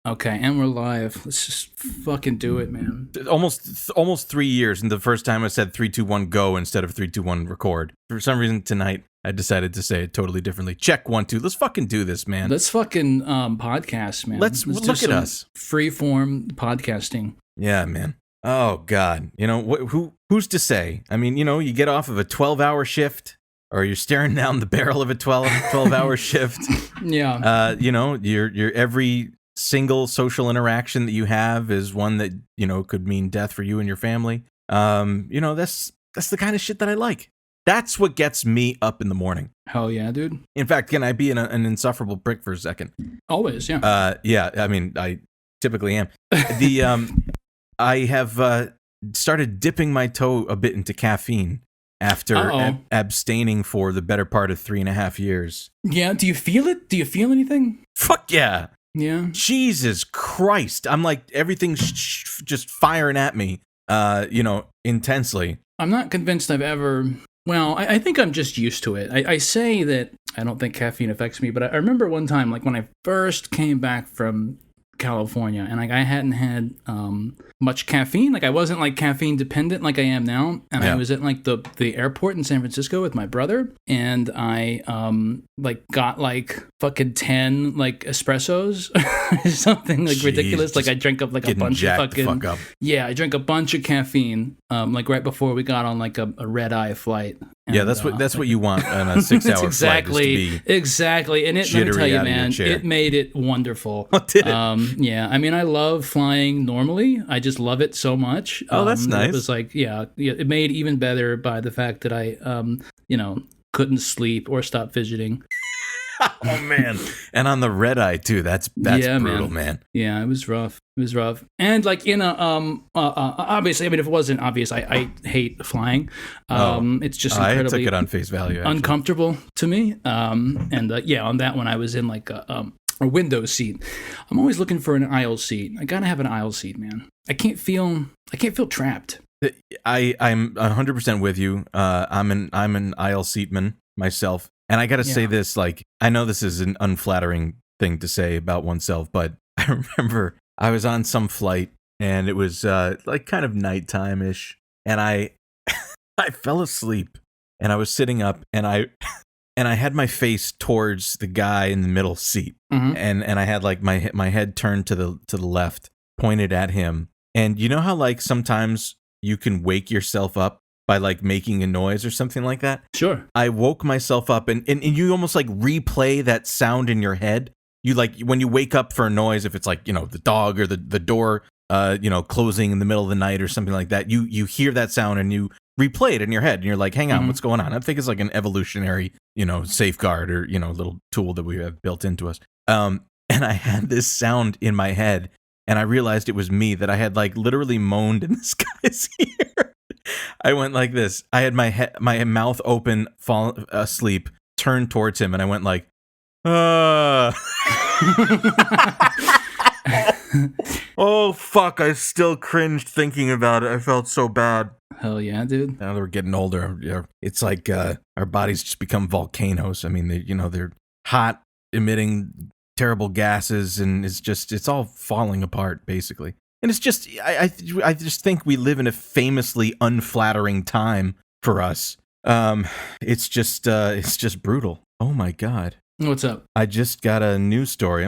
Okay, and we're live. Let's just fucking do it, man. Almost 3 years, and the first time I said 3, 2, 1, go instead of 3, 2, 1, record. For some reason tonight, I decided to say it totally differently. Check 1, 2. Let's fucking do this, man. Let's fucking podcast, man. Let's look at us. Freeform podcasting. Yeah, man. Oh God, who's to say? I mean, you get off of a 12-hour shift, or you're staring down the barrel of a 12-hour shift. Yeah. Your every single social interaction that you have is one that could mean death for you and your family. That's the kind of shit that I like. That's what gets me up in the morning. Hell yeah, dude. In fact, can I be an insufferable prick for a second? Always, yeah. Yeah. I mean, I typically am. I have started dipping my toe a bit into caffeine after abstaining for the better part of 3.5 years. Yeah. Do you feel it? Do you feel anything? Fuck yeah. Yeah. Jesus Christ. I'm like, everything's just firing at me, intensely. I'm not convinced I've ever... Well, I think I'm just used to it. I say that I don't think caffeine affects me, but I remember one time, like when I first came back from California, and like I hadn't had much caffeine. Like I wasn't like caffeine dependent like I am now. And I was at like the airport in San Francisco with my brother, and I got like fucking 10 like espressos something like ridiculous. Like I drank up like a bunch of fucking I drank a bunch of caffeine like right before we got on like a red eye flight. And, yeah, that's what you want on a 6-hour flight. Exactly. And let me tell you, man, it made it wonderful. Oh, did it? Yeah, I mean, I love flying normally. I just love it so much. Oh, that's nice. It was like, it made even better by the fact that I, couldn't sleep or stop fidgeting. Oh man! And on the red eye too. That's brutal, man. Yeah, it was rough. And like obviously, I mean, if it wasn't obvious, I hate flying. It's just incredibly I took it on face value. Actually. Uncomfortable to me. On that one, I was in like a window seat. I'm always looking for an aisle seat. I gotta have an aisle seat, man. I can't feel trapped. I'm 100% with you. I'm an aisle seatman myself. And I got to say this, like, I know this is an unflattering thing to say about oneself, but I remember I was on some flight and it was like kind of nighttime-ish, and I fell asleep, and I was sitting up, and I had my face towards the guy in the middle seat, and I had like my head turned to the left, pointed at him. And you know how like sometimes you can wake yourself up by like making a noise or something like that? Sure. I woke myself up, and you almost like replay that sound in your head. You like when you wake up for a noise, if it's like, the dog or the door, closing in the middle of the night or something like that, you hear that sound and you replay it in your head, and you're like, hang on, what's going on? I think it's like an evolutionary, safeguard or, little tool that we have built into us. And I had this sound in my head, and I realized it was me, that I had like literally moaned in this guy's ear. I went like this. I had my mouth open, fall asleep, turned towards him, and I went like, oh fuck! I still cringed thinking about it. I felt so bad. Hell yeah, dude. Now that we're getting older, it's like our bodies just become volcanoes. I mean, they're hot, emitting terrible gases, and it's all falling apart basically. And it's just, I just think we live in a famously unflattering time for us. It's just brutal. Oh my God. What's up? I just got a news story,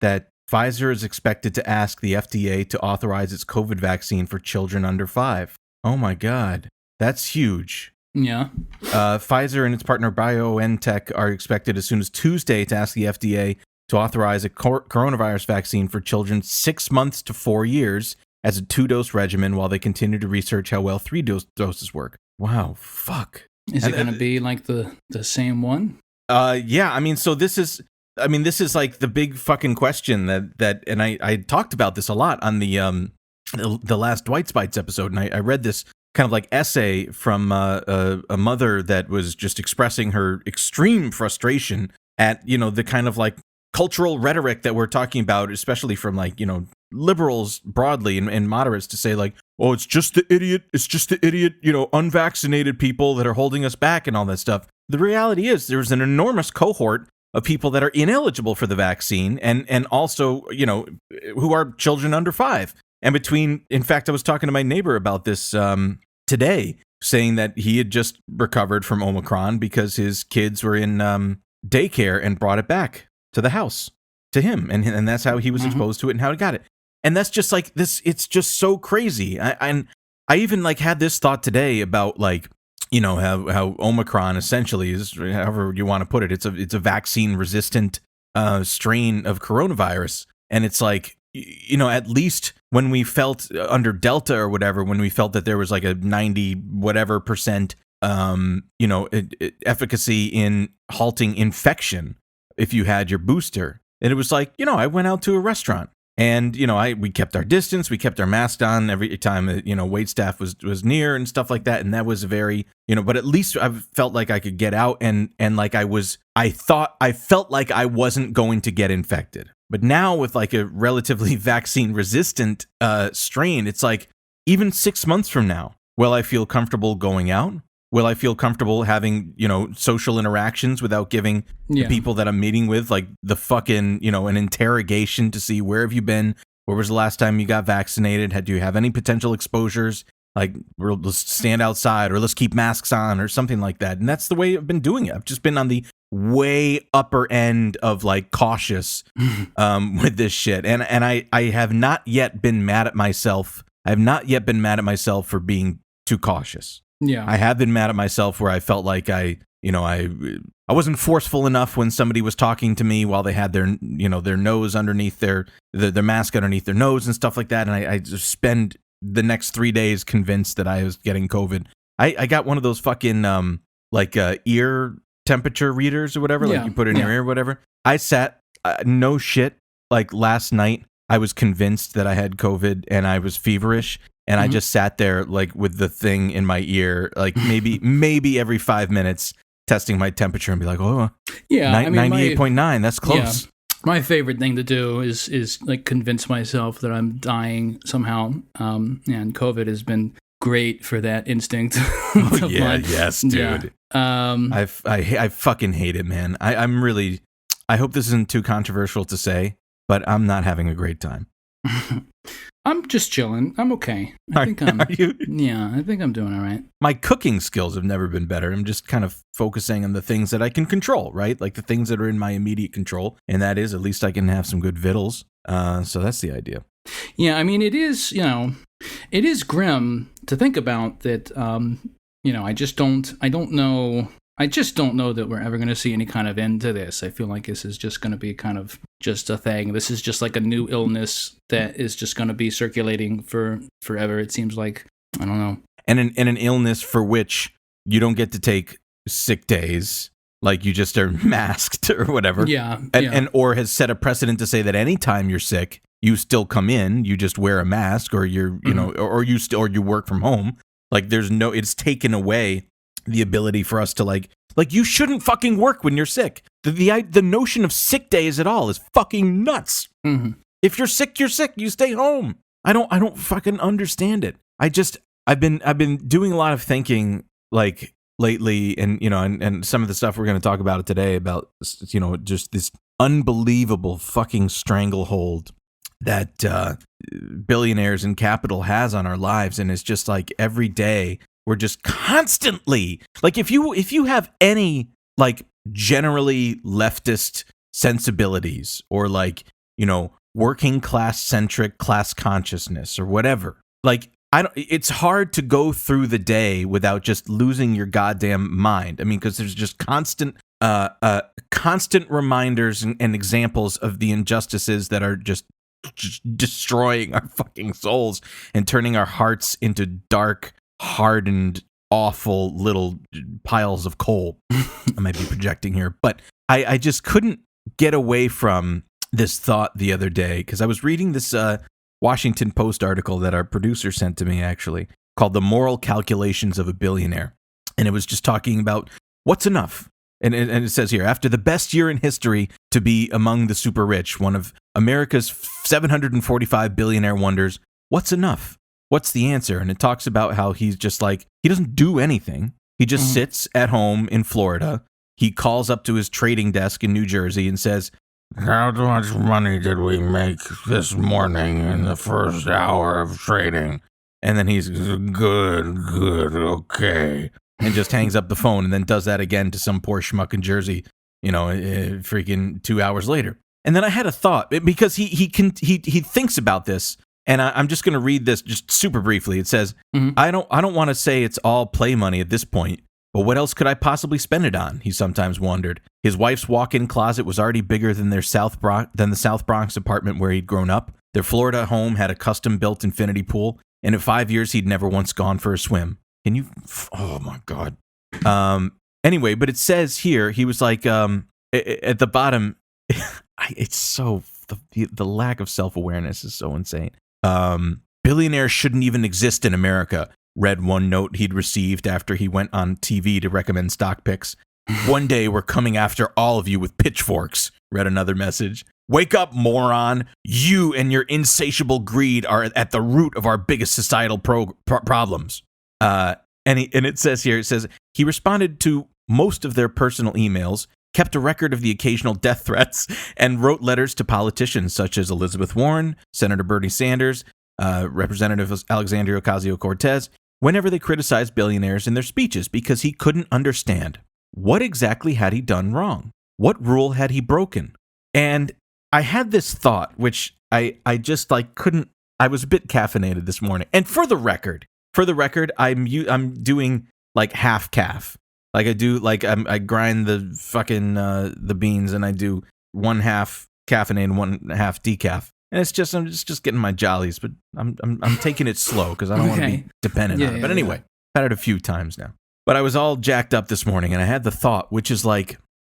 that Pfizer is expected to ask the FDA to authorize its COVID vaccine for children under 5. Oh my God. That's huge. Yeah. Pfizer and its partner BioNTech are expected as soon as Tuesday to ask the FDA to authorize a coronavirus vaccine for children 6 months to 4 years as a 2-dose regimen, while they continue to research how well 3 doses work. Wow, fuck. Is it going to be like the same one? Yeah, I mean, so this is like the big fucking question that and I talked about this a lot on the last Dwight Spites episode, and I read this kind of like essay from a mother that was just expressing her extreme frustration at, the kind of like cultural rhetoric that we're talking about, especially from like, liberals broadly and moderates, to say like, oh, it's just the idiot, unvaccinated people that are holding us back and all that stuff. The reality is there's an enormous cohort of people that are ineligible for the vaccine and also, who are children under 5. And in fact, I was talking to my neighbor about this today, saying that he had just recovered from Omicron because his kids were in daycare and brought it back to the house to him. And that's how he was exposed to it and how he got it. And that's just like this. It's just so crazy. I even like had this thought today about like, how Omicron essentially is, however you want to put it, it's a vaccine resistant strain of coronavirus. And it's like, at least when we felt under Delta or whatever, when we felt that there was like a 90 whatever percent, efficacy in halting infection if you had your booster. And it was like, I went out to a restaurant and, we kept our distance, we kept our mask on every time, wait staff was near and stuff like that. And that was very, but at least I felt like I could get out and like I felt like I wasn't going to get infected. But now with like a relatively vaccine resistant strain, it's like even 6 months from now, will I feel comfortable going out? Will I feel comfortable having, social interactions without giving the people that I'm meeting with like the fucking, an interrogation to see where have you been? Where was the last time you got vaccinated? Do you have any potential exposures? Like, let's stand outside or let's keep masks on or something like that. And that's the way I've been doing it. I've just been on the way upper end of like cautious with this shit. And I have not yet been mad at myself. I have not yet been mad at myself for being too cautious. Yeah. I have been mad at myself where I felt like I wasn't forceful enough when somebody was talking to me while they had their nose underneath their mask underneath their nose and stuff like that. And I just spend the next 3 days convinced that I was getting COVID. I got one of those fucking ear temperature readers or whatever, like you put it in your ear or whatever. I sat, no shit, like last night I was convinced that I had COVID and I was feverish. And I just sat there like with the thing in my ear, like maybe every 5 minutes testing my temperature and be like, 98.9, that's close. Yeah. My favorite thing to do is like convince myself that I'm dying somehow. And COVID has been great for that instinct. Yes, dude. Yeah. I fucking hate it, man. I hope this isn't too controversial to say, but I'm not having a great time. I'm just chilling. I'm okay. Are you? Yeah, I think I'm doing all right. My cooking skills have never been better. I'm just kind of focusing on the things that I can control, right? Like the things that are in my immediate control. And that is, at least I can have some good vittles. So that's the idea. Yeah, I mean, it is grim to think about that, I just don't know that we're ever going to see any kind of end to this. I feel like this is just going to be kind of just a thing. This is just like a new illness that is just going to be circulating for forever. It seems like, I don't know. And an illness for which you don't get to take sick days, like you just are masked or whatever. Yeah. And or has set a precedent to say that anytime you're sick, you still come in, you just wear a mask, or you're, or you work from home. Like it's taken away the ability for us to like you shouldn't fucking work when you're sick. The notion of sick days at all is fucking nuts. Mm-hmm. If you're sick, you're sick. You stay home. I don't fucking understand it. I've been doing a lot of thinking like lately, and and some of the stuff we're going to talk about today about just this unbelievable fucking stranglehold that billionaires and capital has on our lives, and it's just like every day. We're just constantly like if you have any like generally leftist sensibilities or like working class centric class consciousness or whatever, like it's hard to go through the day without just losing your goddamn mind. I mean, because there's just constant reminders and examples of the injustices that are just destroying our fucking souls and turning our hearts into dark, hardened, awful little piles of coal. I might be projecting here, but I just couldn't get away from this thought the other day because I was reading this Washington Post article that our producer sent to me, actually, called "The Moral Calculations of a Billionaire," and it was just talking about what's enough. And it says here, after the best year in history to be among the super rich, one of America's 745 billionaire wonders, what's enough? What's the answer? And it talks about how he's just like, he doesn't do anything. He just sits at home in Florida he calls up to his trading desk in New Jersey and says, "How much money did we make this morning in the first hour of trading?" And then he's, good, okay. And just hangs up the phone and then does that again to some poor schmuck in Jersey, freaking 2 hours later. And then I had a thought, because he thinks about this, and I'm just going to read this just super briefly. It says, I don't want to say it's all play money at this point, but what else could I possibly spend it on? He sometimes wondered. His wife's walk-in closet was already bigger than the South Bronx apartment where he'd grown up. Their Florida home had a custom-built infinity pool, and in 5 years he'd never once gone for a swim. Can you? Oh my God. Anyway, but it says here he was like at the bottom. It's so the lack of self-awareness is so insane. Billionaires shouldn't even exist in America, read one note he'd received after he went on TV to recommend stock picks. One day we're coming after all of you with pitchforks, read another message. Wake up, moron. You and your insatiable greed are at the root of our biggest societal problems. And it says here, he responded to most of their personal emails, kept a record of the occasional death threats, and wrote letters to politicians such as Elizabeth Warren, Senator Bernie Sanders, Representative Alexandria Ocasio-Cortez, whenever they criticized billionaires in their speeches, because he couldn't understand what exactly had he done wrong. What rule had he broken? And I had this thought, which I just couldn't. I was a bit caffeinated this morning. And for the record, I'm doing half calf. I do I grind the fucking the beans, and I do 1/2 caffeinated and 1/2 decaf. And I'm just getting my jollies, but I'm taking it slow because I don't want to be dependent on it. But anyway, I've had it a few times now. But I was all jacked up this morning, and I had the thought, which is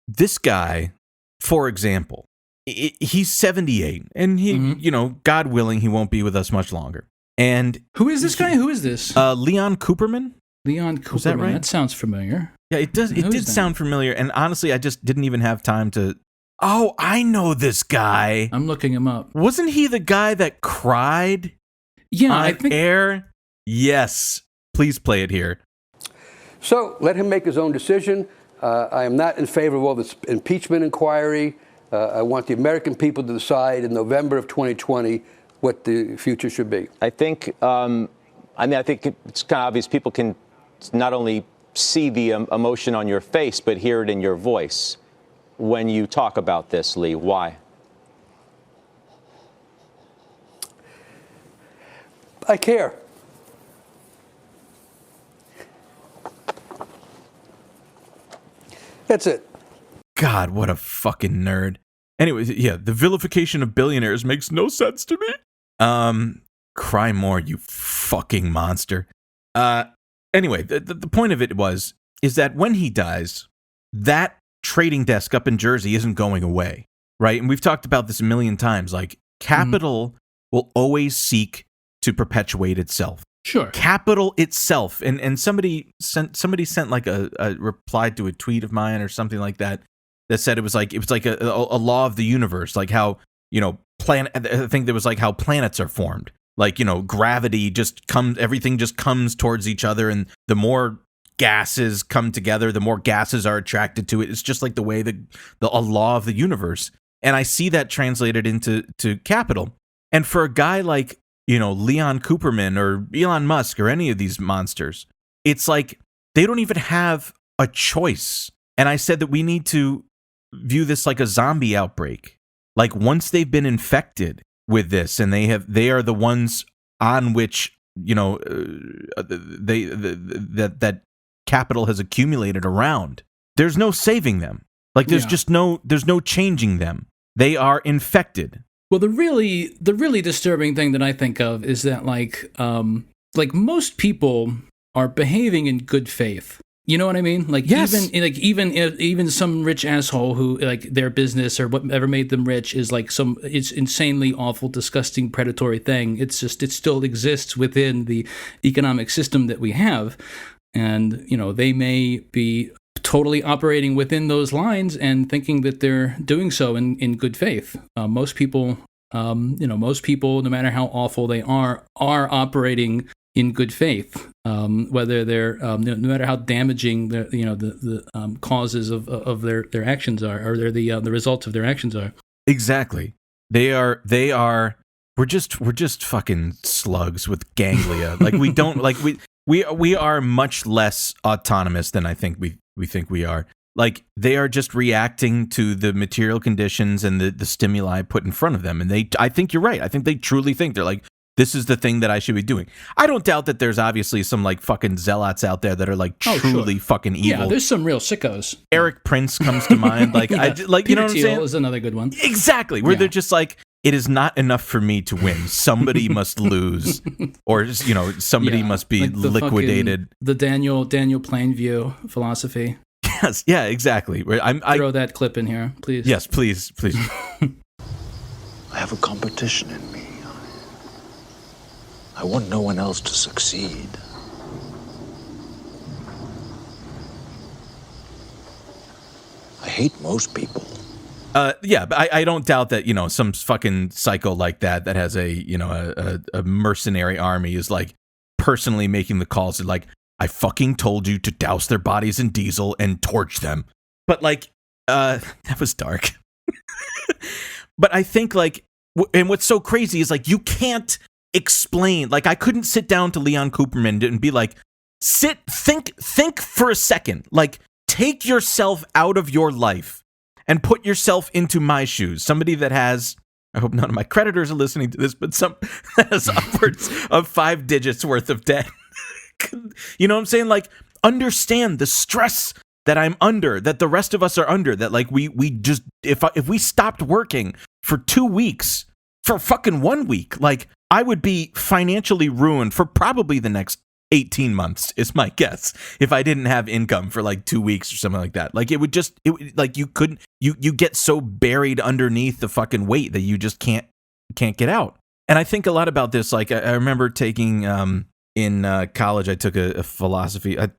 this guy, for example, he's 78, and he, God willing, he won't be with us much longer. And who is this guy? Who is this? Leon Cooperman. Leon Cooperman. Is that right? That sounds familiar. Yeah, it does. It did sound familiar, and honestly, I just didn't even have time to. Oh, I know this guy. I'm looking him up. Wasn't he the guy that cried? Yeah, I think air. Yes, please play it here. So let him make his own decision. I am not in favor of all this impeachment inquiry. I want the American people to decide in November of 2020 what the future should be. I think. I think it's kind of obvious. People can not only see the emotion on your face, but hear it in your voice when you talk about this, Lee. Why? I care. That's it. God, what a fucking nerd. Anyway, yeah, the vilification of billionaires makes no sense to me. Cry more, you fucking monster. Anyway, the point of it is that when he dies, that trading desk up in Jersey isn't going away, right? And we've talked about this a million times. Capital will always seek to perpetuate itself. Sure. Capital itself, and somebody sent a reply to a tweet of mine or something like that said it was like a law of the universe, like how planet. I think there was how planets are formed. Gravity just comes, everything just comes towards each other, and the more gases come together, the more gases are attracted to it. It's just like the way a law of the universe. And I see that translated into capital. And for a guy like, Leon Cooperman or Elon Musk or any of these monsters, it's like they don't even have a choice. And I said that we need to view this like a zombie outbreak. Once they've been infected with this, and they are the ones on which that capital has accumulated around. There's no saving them. There's no changing them. They are infected. Well, the really disturbing thing that I think of is that most people are behaving in good faith. You know what I mean? Yes. Even some rich asshole who their business or whatever made them rich is it's insanely awful, disgusting, predatory thing. It still exists within the economic system that we have, and they may be totally operating within those lines and thinking that they're doing so in good faith. Most people, no matter how awful they are operating in good faith, whether they're no matter how damaging the causes of their actions are, or they're the results of their actions are. Exactly. They are. We're just fucking slugs with ganglia. Like we don't like we are much less autonomous than I think we think we are. Like they are just reacting to the material conditions and the stimuli put in front of them. And I think you're right. I think they truly think they're like, this is the thing that I should be doing. I don't doubt that there's obviously some like fucking zealots out there that are like truly fucking evil. Yeah, there's some real sickos. Eric Prince comes to mind. Like yeah. you Peter know what I'm Thiel saying? Is another good one. Exactly. Where they're just like, it is not enough for me to win. Somebody must lose, or somebody must be like liquidated. The Daniel Plainview philosophy. Yes, yeah, exactly. Throw that clip in here, please. Yes, please. I have a competition in me. I want no one else to succeed. I hate most people. Yeah, but I don't doubt that, some fucking psycho like that has a mercenary army is like personally making the calls like, I fucking told you to douse their bodies in diesel and torch them. But like, that was dark. But I think like, and what's so crazy is like, you can't explain, like I couldn't sit down to Leon Cooperman and be like, think for a second, like take yourself out of your life and put yourself into my shoes. Somebody that has, I hope none of my creditors are listening to this, but some has upwards of 5 digits worth of debt. You know what I'm saying? Like, understand the stress that I'm under, that the rest of us are under, that like we just, if we stopped working for 2 weeks, for fucking 1 week, like I would be financially ruined for probably the next 18 months is my guess, if I didn't have income for like 2 weeks or something like that. Like it would like you couldn't, you get so buried underneath the fucking weight that you just can't get out. And I think a lot about this. Like I remember taking in college, I took a philosophy. I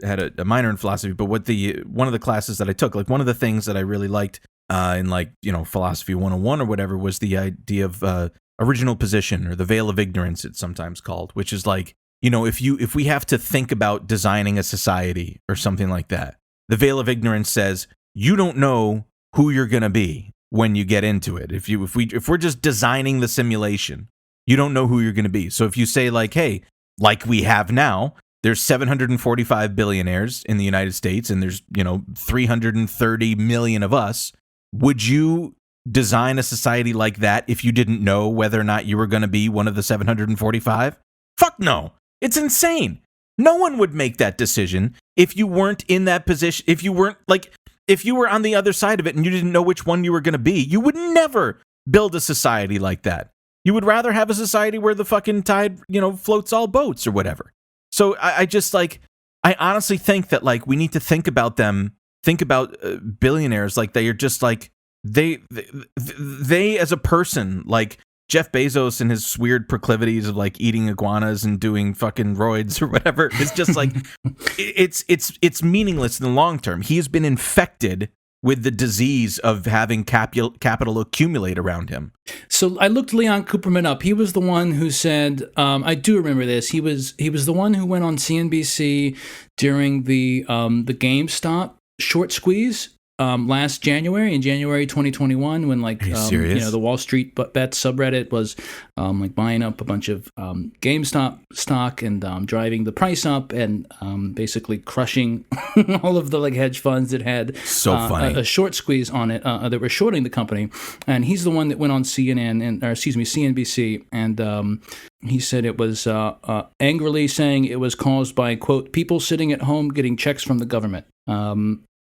had a minor in philosophy, but one of the classes that I took, like one of the things that I really liked in like philosophy 101 or whatever, was the idea of original position, or the veil of ignorance, it's sometimes called, which is like, if we have to think about designing a society or something like that, the veil of ignorance says you don't know who you're going to be when you get into it. If we're just designing the simulation, you don't know who you're going to be. So if you say like, hey, like we have now, there's 745 billionaires in the United States and there's, 330 million of us, would you design a society like that if you didn't know whether or not you were going to be one of the 745? Fuck no. It's insane. No one would make that decision if you weren't in that position. If you were on the other side of it and you didn't know which one you were going to be, you would never build a society like that. You would rather have a society where the fucking tide, floats all boats or whatever. So I just like, I honestly think that like we need to think about billionaires like they are just like, they as a person, like Jeff Bezos and his weird proclivities of like eating iguanas and doing fucking roids or whatever, it's just like it's meaningless in the long term. He has been infected with the disease of having capital accumulate around him. So I looked Leon Cooperman up. He was the one who said, I do remember this. He was the one who went on CNBC during the GameStop short squeeze last January, in January 2021, when like the Wall Street Bet subreddit was like buying up a bunch of GameStop stock and driving the price up and basically crushing all of the like hedge funds that had a short squeeze on it that were shorting the company. And he's the one that went on CNBC, and he said it was angrily saying it was caused by, quote, people sitting at home getting checks from the government.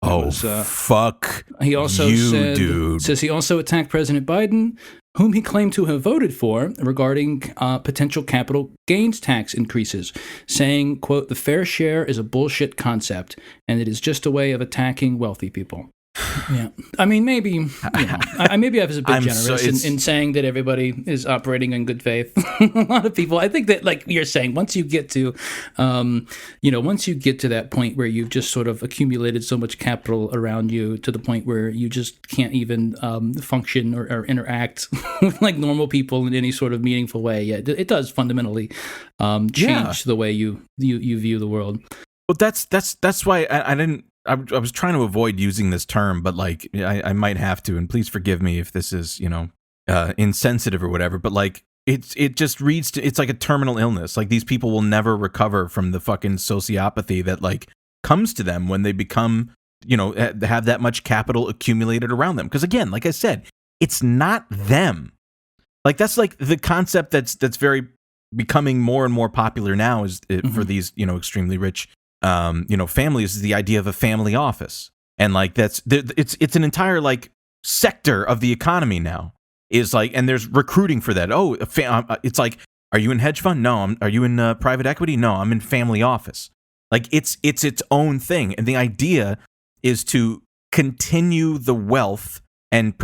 Fuck he also says he also attacked President Biden, whom he claimed to have voted for, regarding potential capital gains tax increases, saying, quote, the fair share is a bullshit concept, and it is just a way of attacking wealthy people. Yeah, I mean, maybe maybe I was a bit generous so in saying that everybody is operating in good faith. A lot of people, I think that, like you're saying, once you get to, once you get to that point where you've just sort of accumulated so much capital around you to the point where you just can't even function or interact with like normal people in any sort of meaningful way. Yeah, it does fundamentally change the way you view the world. Well, that's why I didn't. I was trying to avoid using this term, but like I might have to, and please forgive me if this is insensitive or whatever. But like it just reads to, it's like a terminal illness. Like these people will never recover from the fucking sociopathy that like comes to them when they become have that much capital accumulated around them. Because again, like I said, it's not them. Like that's like the concept that's very becoming more and more popular now is for these extremely rich families, is the idea of a family office. And like it's an entire like sector of the economy now is like, and there's recruiting for that. Oh, it's like, are you in hedge fund? No. Are you in private equity? No, I'm in family office. Like it's its own thing. And the idea is to continue the wealth and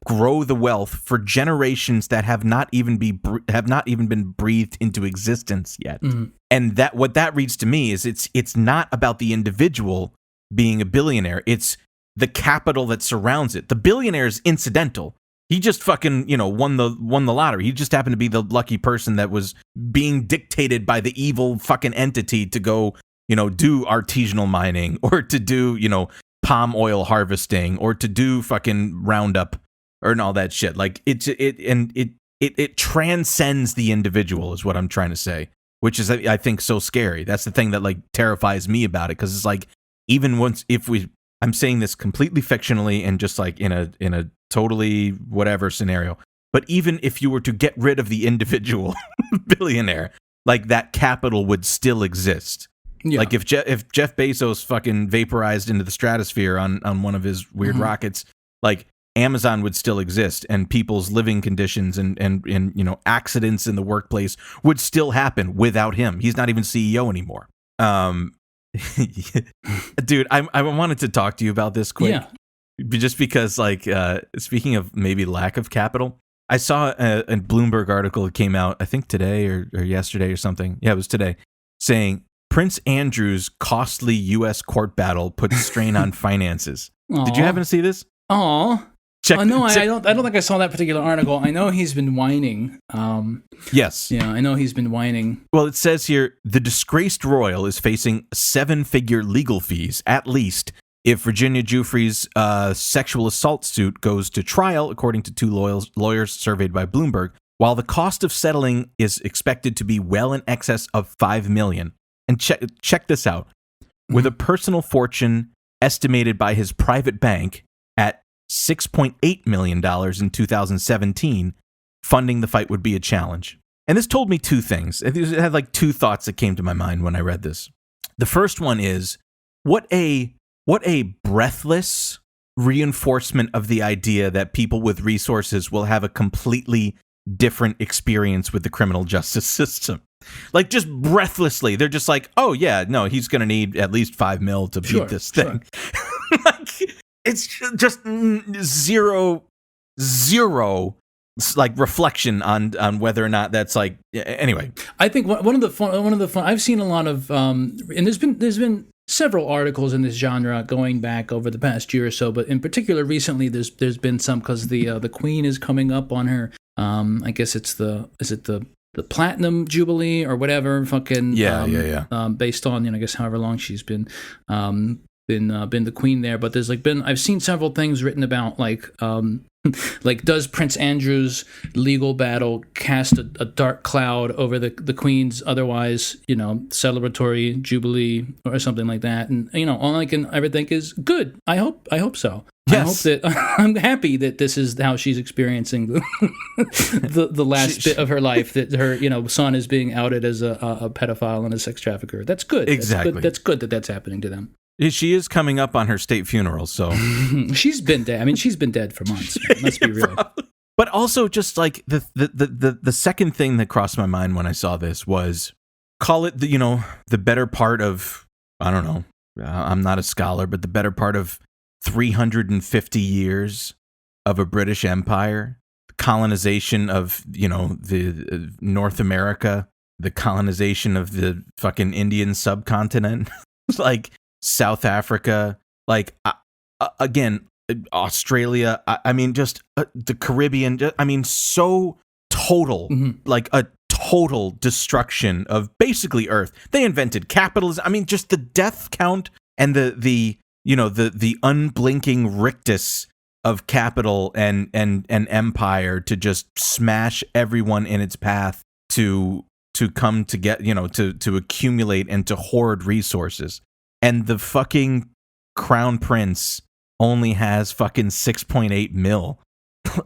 grow the wealth for generations that have not even been breathed into existence yet. And that what that reads to me is it's not about the individual being a billionaire. It's the capital that surrounds it. The billionaire is incidental. He just fucking won the lottery. He just happened to be the lucky person that was being dictated by the evil fucking entity to go do artisanal mining or to do palm oil harvesting or to do fucking Roundup and all that shit. Like it transcends the individual is what I'm trying to say, which is I think so scary. That's the thing that like terrifies me about it, because it's like even once I'm saying this completely fictionally and just like in a totally whatever scenario, but even if you were to get rid of the individual billionaire, like that capital would still exist. Yeah. Like if Jeff Bezos fucking vaporized into the stratosphere on one of his weird rockets, like Amazon would still exist, and people's living conditions and accidents in the workplace would still happen without him. He's not even CEO anymore. Dude, I wanted to talk to you about this quick. Yeah. Just because, like, speaking of maybe lack of capital, I saw a Bloomberg article that came out, I think today or yesterday or something. Yeah, it was today, saying Prince Andrew's costly U.S. court battle puts strain on finances. Aww. Did you happen to see this? Oh, no, I don't think I saw that particular article. I know he's been whining. Yes. Yeah, I know he's been whining. Well, it says here, the disgraced royal is facing 7-figure legal fees, at least, if Virginia Giuffre's sexual assault suit goes to trial, according to 2 lawyers surveyed by Bloomberg, while the cost of settling is expected to be well in excess of $5 million. And check this out. With a personal fortune estimated by his private bank at $6.8 million in 2017, funding the fight would be a challenge. And this told me 2 things. It had like 2 thoughts that came to my mind when I read this. The first one is, what a breathless reinforcement of the idea that people with resources will have a completely different experience with the criminal justice system. Like, just breathlessly, they're just like, oh yeah, no, he's going to need at least $5 million to beat this thing. Like, it's just zero like reflection on whether or not that's like, anyway. I think one of the fun I've seen a lot of and there's been several articles in this genre going back over the past year or so, but in particular recently there's been some, because the Queen is coming up on her I guess it's the Platinum Jubilee or whatever, fucking based on I guess however long she's been the Queen there. But there's I've seen several things written about like does Prince Andrew's legal battle cast a dark cloud over the Queen's otherwise celebratory jubilee or something like that? And all I can ever think is good. I hope so. Yes. I hope that I'm happy that this is how she's experiencing the last bit of her life, that her son is being outed as a pedophile and a sex trafficker. That's good. Exactly. That's good that that's happening to them. She is coming up on her state funeral, so she's been dead. I mean, she's been dead for months. Let's be real. But also, just like the second thing that crossed my mind when I saw this was, call it the better part of, I don't know, I'm not a scholar, but the better part of 350 years of a British Empire, colonization of, the North America, the colonization of the fucking Indian subcontinent, like South Africa, like again, Australia. I mean, just the Caribbean. I mean, so total, like a total destruction of basically Earth. They invented capitalism. I mean, just the death count and the unblinking rictus of capital and empire to just smash everyone in its path to come to get, to accumulate and to hoard resources. And the fucking crown prince only has fucking 6.8 mil.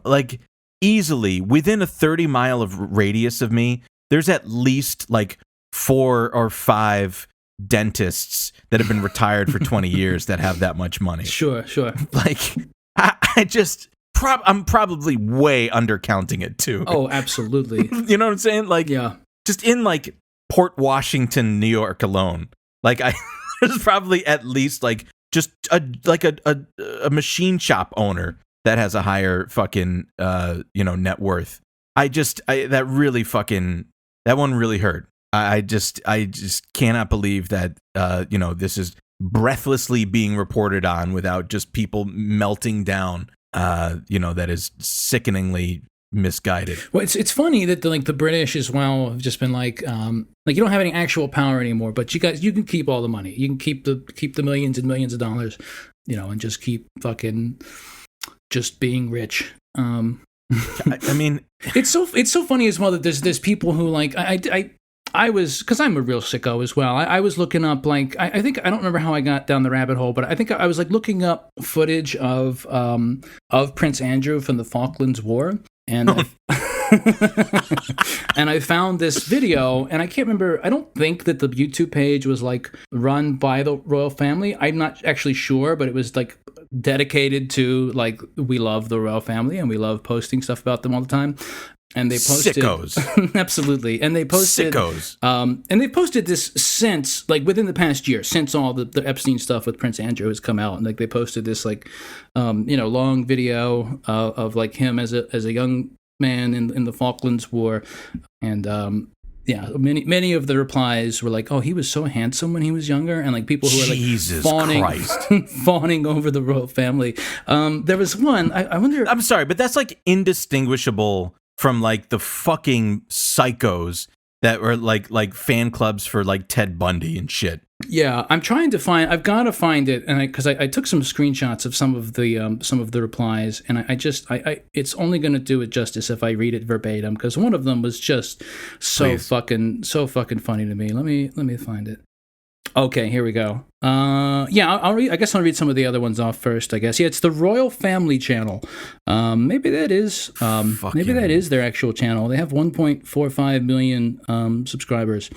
Like, easily within a 30-mile of radius of me, there's at least like 4 or 5 dentists that have been retired for 20 years that have that much money. Sure. Like, I'm probably way undercounting it too. Oh, absolutely. You know what I'm saying? Like, yeah. Just in like Port Washington, New York alone, like there's probably at least like just a machine shop owner that has a higher fucking net worth. That one really hurt. I just cannot believe that this is breathlessly being reported on without just people melting down. That is sickeningly misguided. Well, it's funny that the British as well have just been like you don't have any actual power anymore, but you can keep all the money. You can keep the millions and millions of dollars, and just keep fucking just being rich. I mean, it's so funny as well that there's people who like I was, because I'm a real sicko as well. I was looking up, like, I think, I don't remember how I got down the rabbit hole, but I think I was like looking up footage of Prince Andrew from the Falklands War, and and I found this video, and I can't remember. I don't think that the YouTube page was like run by the royal family. I'm not actually sure, but it was like dedicated to like, we love the royal family and we love posting stuff about them all the time. And they posted sickos. Absolutely. And they posted sickos. And they posted this since, like, within the past year, since all the Epstein stuff with Prince Andrew has come out. And like they posted this like long video of like him as a young man in the Falklands War. And many of the replies were like, oh, he was so handsome when he was younger, and like people who were like Jesus fawning, Christ. fawning over the royal family. There was one, I wonder. I'm sorry, but that's like indistinguishable from like the fucking psychos that were like fan clubs for like Ted Bundy and shit. Yeah, I've got to find it, and because I took some screenshots of some of the replies, and I it's only going to do it justice if I read it verbatim, because one of them was just so fucking funny to me. Let me find it. Okay, here we go. I'll read. I guess I'll read some of the other ones off first. I guess it's the Royal Family channel. Maybe that is their actual channel. They have 1.45 million subscribers.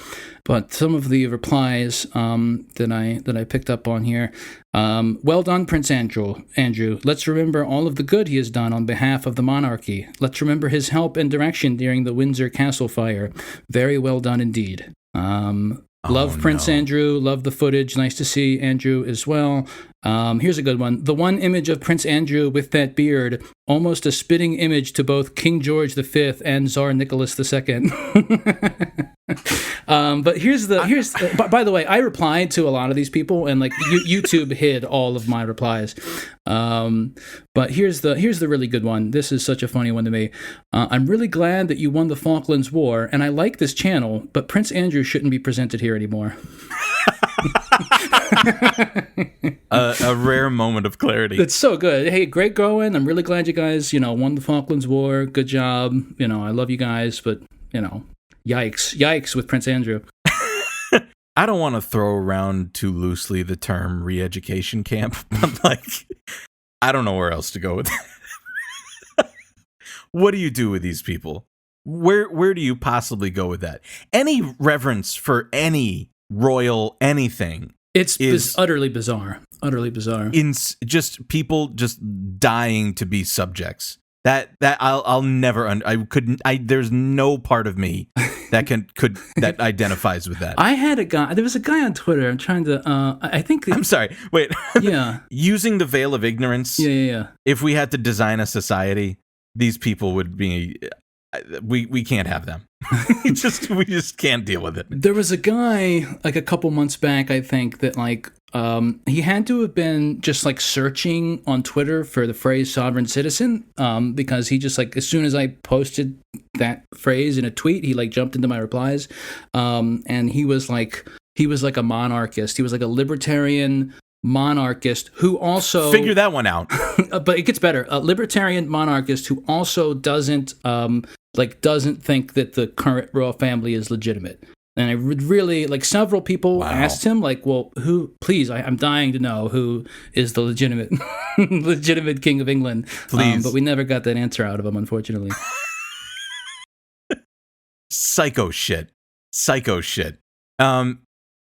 But some of the replies that I picked up on here. Well done, Prince Andrew. Let's remember all of the good he has done on behalf of the monarchy. Let's remember his help and direction during the Windsor Castle fire. Very well done indeed. Love Prince Andrew. Love the footage. Nice to see Andrew as well. Here's a good one. The one image of Prince Andrew with that beard, almost a spitting image to both King George V and Tsar Nicholas II. But by the way, I replied to a lot of these people, and like YouTube hid all of my replies. But here's the really good one. This is such a funny one to me. I'm really glad that you won the Falklands War, and I like this channel, but Prince Andrew shouldn't be presented here anymore. A rare moment of clarity. It's so good. Hey, great going. I'm really glad you guys, won the Falklands War. Good job. I love you guys, but yikes with Prince Andrew. I don't want to throw around too loosely the term re-education camp, but like, I don't know where else to go with it. What do you do with these people? Where do you possibly go with that? Any reverence for any royal anything is utterly bizarre. Utterly bizarre. Just people just dying to be subjects. That I'll never I couldn't. There's no part of me that identifies with that. I had a guy. There was a guy on Twitter. I'm trying to. I think. I'm sorry. Wait. Yeah. Using the veil of ignorance. Yeah. If we had to design a society, these people would be. We can't have them. we just can't deal with it. There was a guy like a couple months back, I think, that like he had to have been just like searching on Twitter for the phrase sovereign citizen, because he just like, as soon as I posted that phrase in a tweet, he like jumped into my replies, and he was like a monarchist. He was like a libertarian monarchist who also figure that one out. But it gets better. A libertarian monarchist who also doesn't think that the current royal family is legitimate. And I would really, like, several people asked him, like, well, who, please, I'm dying to know who is the legitimate king of England. Please. But we never got that answer out of him, unfortunately. Psycho shit.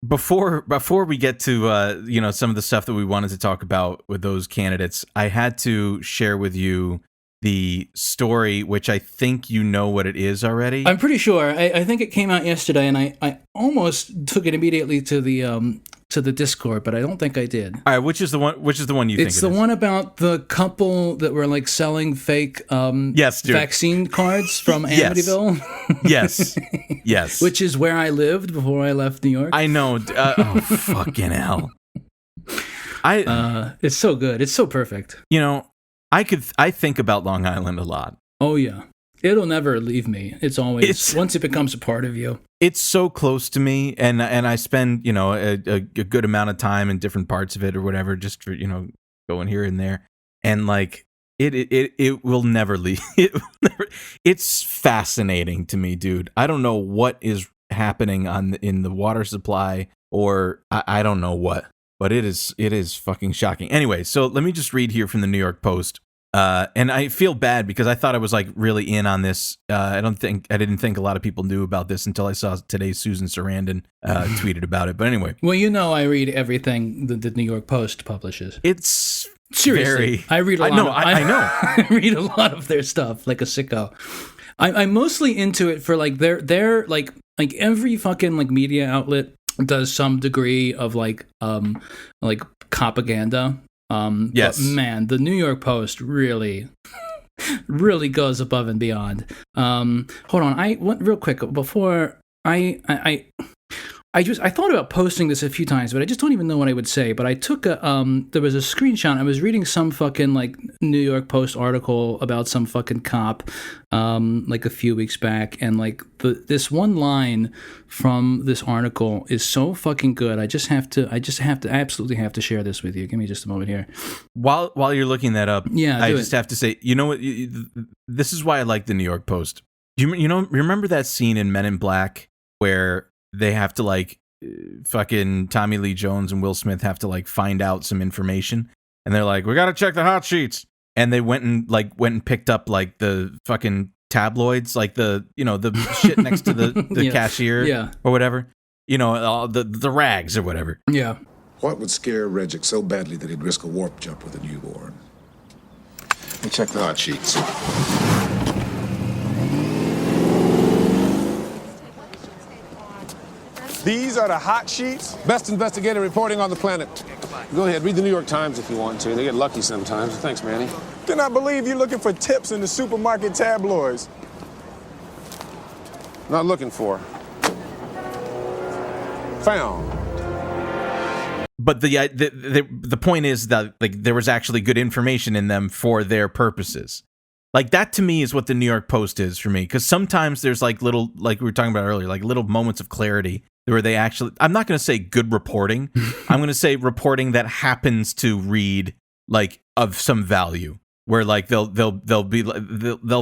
Before we get to some of the stuff that we wanted to talk about with those candidates, I had to share with you the story, which I think you know what it is already. I'm pretty sure. I think it came out yesterday, and I almost took it immediately to the Discord, but I don't think I did. All right, which is the one you think it's the one about the couple that were like selling fake vaccine cards from Amityville. Yes. Which is where I lived before I left New York. I know. Oh, fucking hell. It's so good. It's so perfect. I think about Long Island a lot. Oh yeah. It'll never leave me. It's always once it becomes a part of you. It's so close to me, and I spend a good amount of time in different parts of it or whatever, just for going here and there, and like it will never leave. It's fascinating to me, dude. I don't know what is happening in the water supply, or I don't know what, but it is fucking shocking. Anyway, so let me just read here from the New York Post. And I feel bad because I thought I was like really in on this. I didn't think a lot of people knew about this until I saw today Susan Sarandon tweeted about it. But anyway, well, I read everything the New York Post publishes. It's seriously, I read a lot. I know. I read a lot of their stuff like a sicko. I'm mostly into it for like they're like every fucking like media outlet does some degree of like propaganda. Yes. But man, the New York Post really goes above and beyond. Hold on, I went real quick before I thought about posting this a few times, but I just don't even know what I would say. But I took there was a screenshot. I was reading some fucking like New York Post article about some fucking cop, like a few weeks back, and like this one line from this article is so fucking good. I absolutely have to share this with you. Give me just a moment here. While you're looking that up, I just have to say, you know what? This is why I like the New York Post. Remember that scene in Men in Black where they have to like fucking Tommy Lee Jones and Will Smith have to like find out some information, and they're like, we got to check the hot sheets, and they went and picked up like the fucking tabloids, like the shit next to the cashier or whatever, the rags or whatever. Yeah. What would scare Regic so badly that he'd risk a warp jump with a newborn? Let me check the hot sheets. These are the hot sheets. Best investigator reporting on the planet. Go ahead, read the New York Times if you want to. They get lucky sometimes. Thanks, Manny. Cannot believe you're looking for tips in the supermarket tabloids. Not looking for. Found. But the point is that like there was actually good information in them for their purposes. Like that to me is what the New York Post is for me, because sometimes there's like little, like we were talking about earlier, like little moments of clarity where they actually, I'm not going to say good reporting. I'm going to say reporting that happens to read like of some value, where like they'll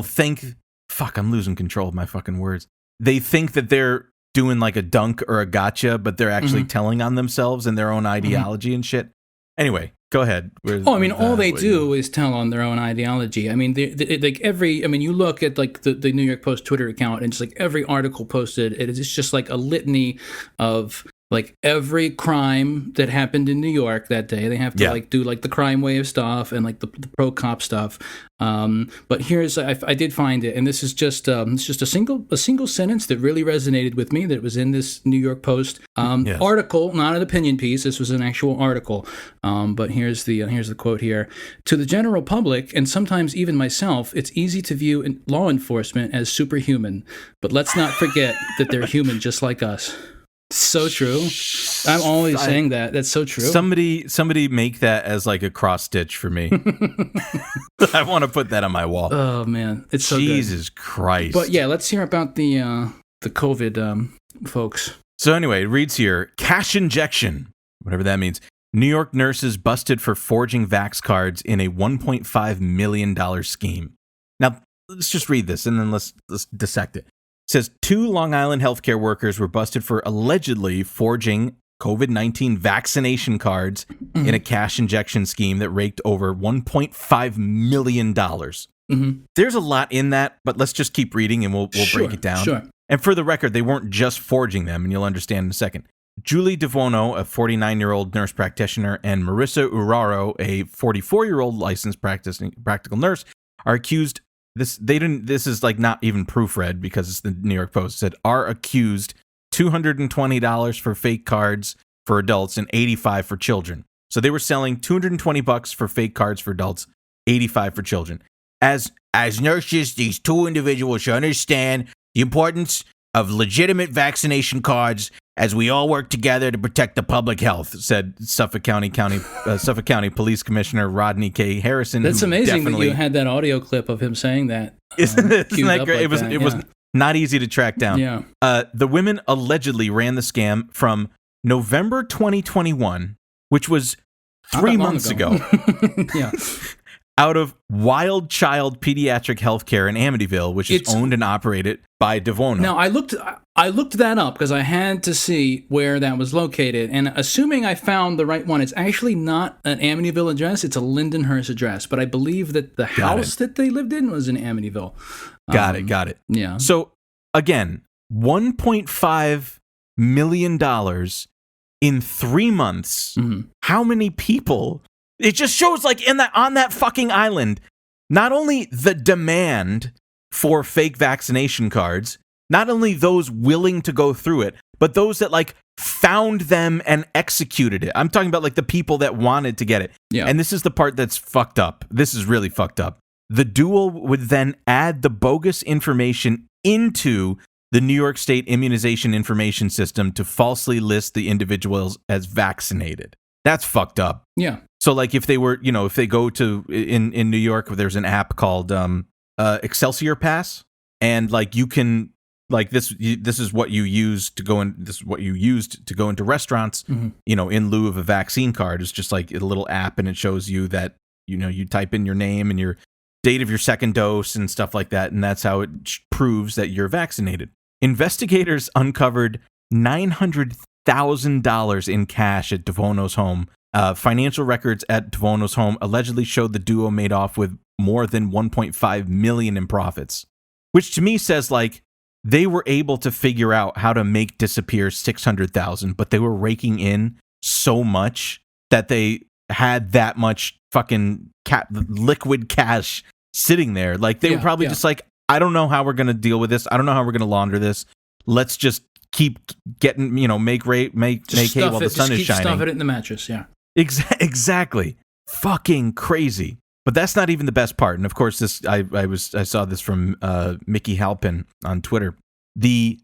think, fuck, I'm losing control of my fucking words. They think that they're doing like a dunk or a gotcha, but they're actually telling on themselves and their own ideology and shit. Anyway, go ahead. All they do is tell on their own ideology. I mean, you look at like the New York Post Twitter account, and it's like every article posted, it's just like a litany of like every crime that happened in New York that day. They have to like do like the crime wave stuff and like the pro cop stuff. But here's I did find it, and this is just it's just a single sentence that really resonated with me. That was in this New York Post article, not an opinion piece. This was an actual article. But here's the quote here: "To the general public, and sometimes even myself, it's easy to view law enforcement as superhuman. But let's not forget that they're human just like us." So true. I'm always saying that. That's so true. Somebody make that as like a cross stitch for me. I want to put that on my wall. Oh man, it's so Jesus good. Christ. But yeah, let's hear about the COVID folks. So anyway, it reads here: cash injection, whatever that means. New York nurses busted for forging vax cards in a $1.5 million scheme. Now, let's just read this and then let's dissect it. It says 2 Long Island healthcare workers were busted for allegedly forging COVID-19 vaccination cards in a cash injection scheme that raked over $1.5 million. There's a lot in that, but let's just keep reading and we'll break it down. Sure. And for the record, they weren't just forging them, and you'll understand in a second. Julie DeVono, a 49-year-old nurse practitioner, and Marissa Uraro, a 44-year-old licensed practical nurse, are accused. This is like not even proofread because it's the New York Post. It said are accused $220 for fake cards for adults and $85 for children. So they were selling $220 for fake cards for adults, $85 for children. As nurses, these 2 individuals should understand the importance of legitimate vaccination cards as we all work together to protect the public health, said Suffolk County Police Commissioner Rodney K. Harrison. That's amazing that you had that audio clip of him saying that. Isn't that great? It was not easy to track down. Yeah. The women allegedly ran the scam from November 2021, which was 3 months ago. Yeah. Out of Wild Child Pediatric Healthcare in Amityville, which is owned and operated by DeVono. Now, I looked that up because I had to see where that was located, and assuming I found the right one, it's actually not an Amityville address, it's a Lindenhurst address, but I believe that the house that they lived in was in Amityville. Got it. Yeah. So, again, $1.5 million in 3 months. How many people... It just shows like on that fucking island, not only the demand for fake vaccination cards, not only those willing to go through it, but those that like found them and executed it. I'm talking about like the people that wanted to get it. Yeah. And this is the part that's fucked up. This is really fucked up. The duo would then add the bogus information into the New York State Immunization Information System to falsely list the individuals as vaccinated. That's fucked up. Yeah. So, like, if they were, if they go to in New York, there's an app called Excelsior Pass, and like you can like this is what you use to go in. This is what you used to go into restaurants. In lieu of a vaccine card, it's just like a little app, and it shows you that you type in your name and your date of your second dose and stuff like that, and that's how it proves that you're vaccinated. Investigators uncovered $900,000 in cash at DeVono's home. Financial records at DeVono's home allegedly showed the duo made off with more than $1.5 million in profits, which to me says like they were able to figure out how to make disappear $600,000, but they were raking in so much that they had that much fucking liquid cash sitting there. Like they were probably just like, I don't know how we're gonna deal with this. I don't know how we're gonna launder this. Let's just keep getting, make hay while the sun is shining. Stuff it in the mattress, yeah. Exactly. Fucking crazy. But that's not even the best part. And of course, this I saw this from Mickey Halpin on Twitter. The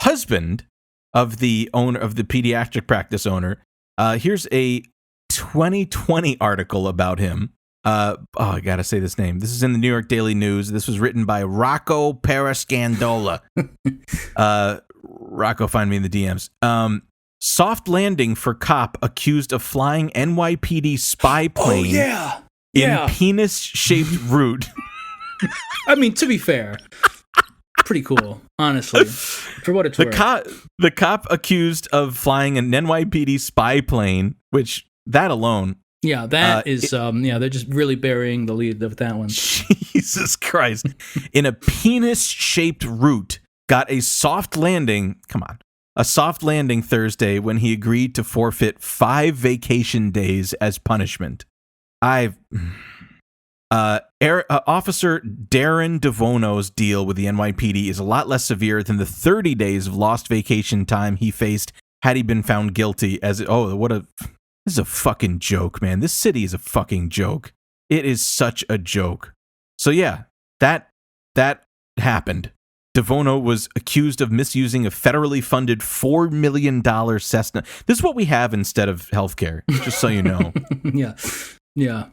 husband of the owner of the pediatric practice owner. Here's a 2020 article about him. I gotta say this name. This is in the New York Daily News. This was written by Rocco Parascandola. Rocco, find me in the DMs. Soft landing for cop accused of flying NYPD spy plane in penis-shaped route. I mean, to be fair, pretty cool, honestly. For what it's worth. The cop accused of flying an NYPD spy plane, which that alone. Yeah, that is, they're just really burying the lead of that one. Jesus Christ. In a penis-shaped route, got a soft landing. Come on. a soft landing Thursday when he agreed to forfeit 5 vacation days as punishment. Officer Darren DeVono's deal with the NYPD is a lot less severe than the 30 days of lost vacation time he faced had he been found guilty. This is a fucking joke, man. This city is a fucking joke. It is such a joke. So yeah, that happened. DeVono was accused of misusing a federally funded $4 million Cessna. This is what we have instead of healthcare, just so you know. Yeah.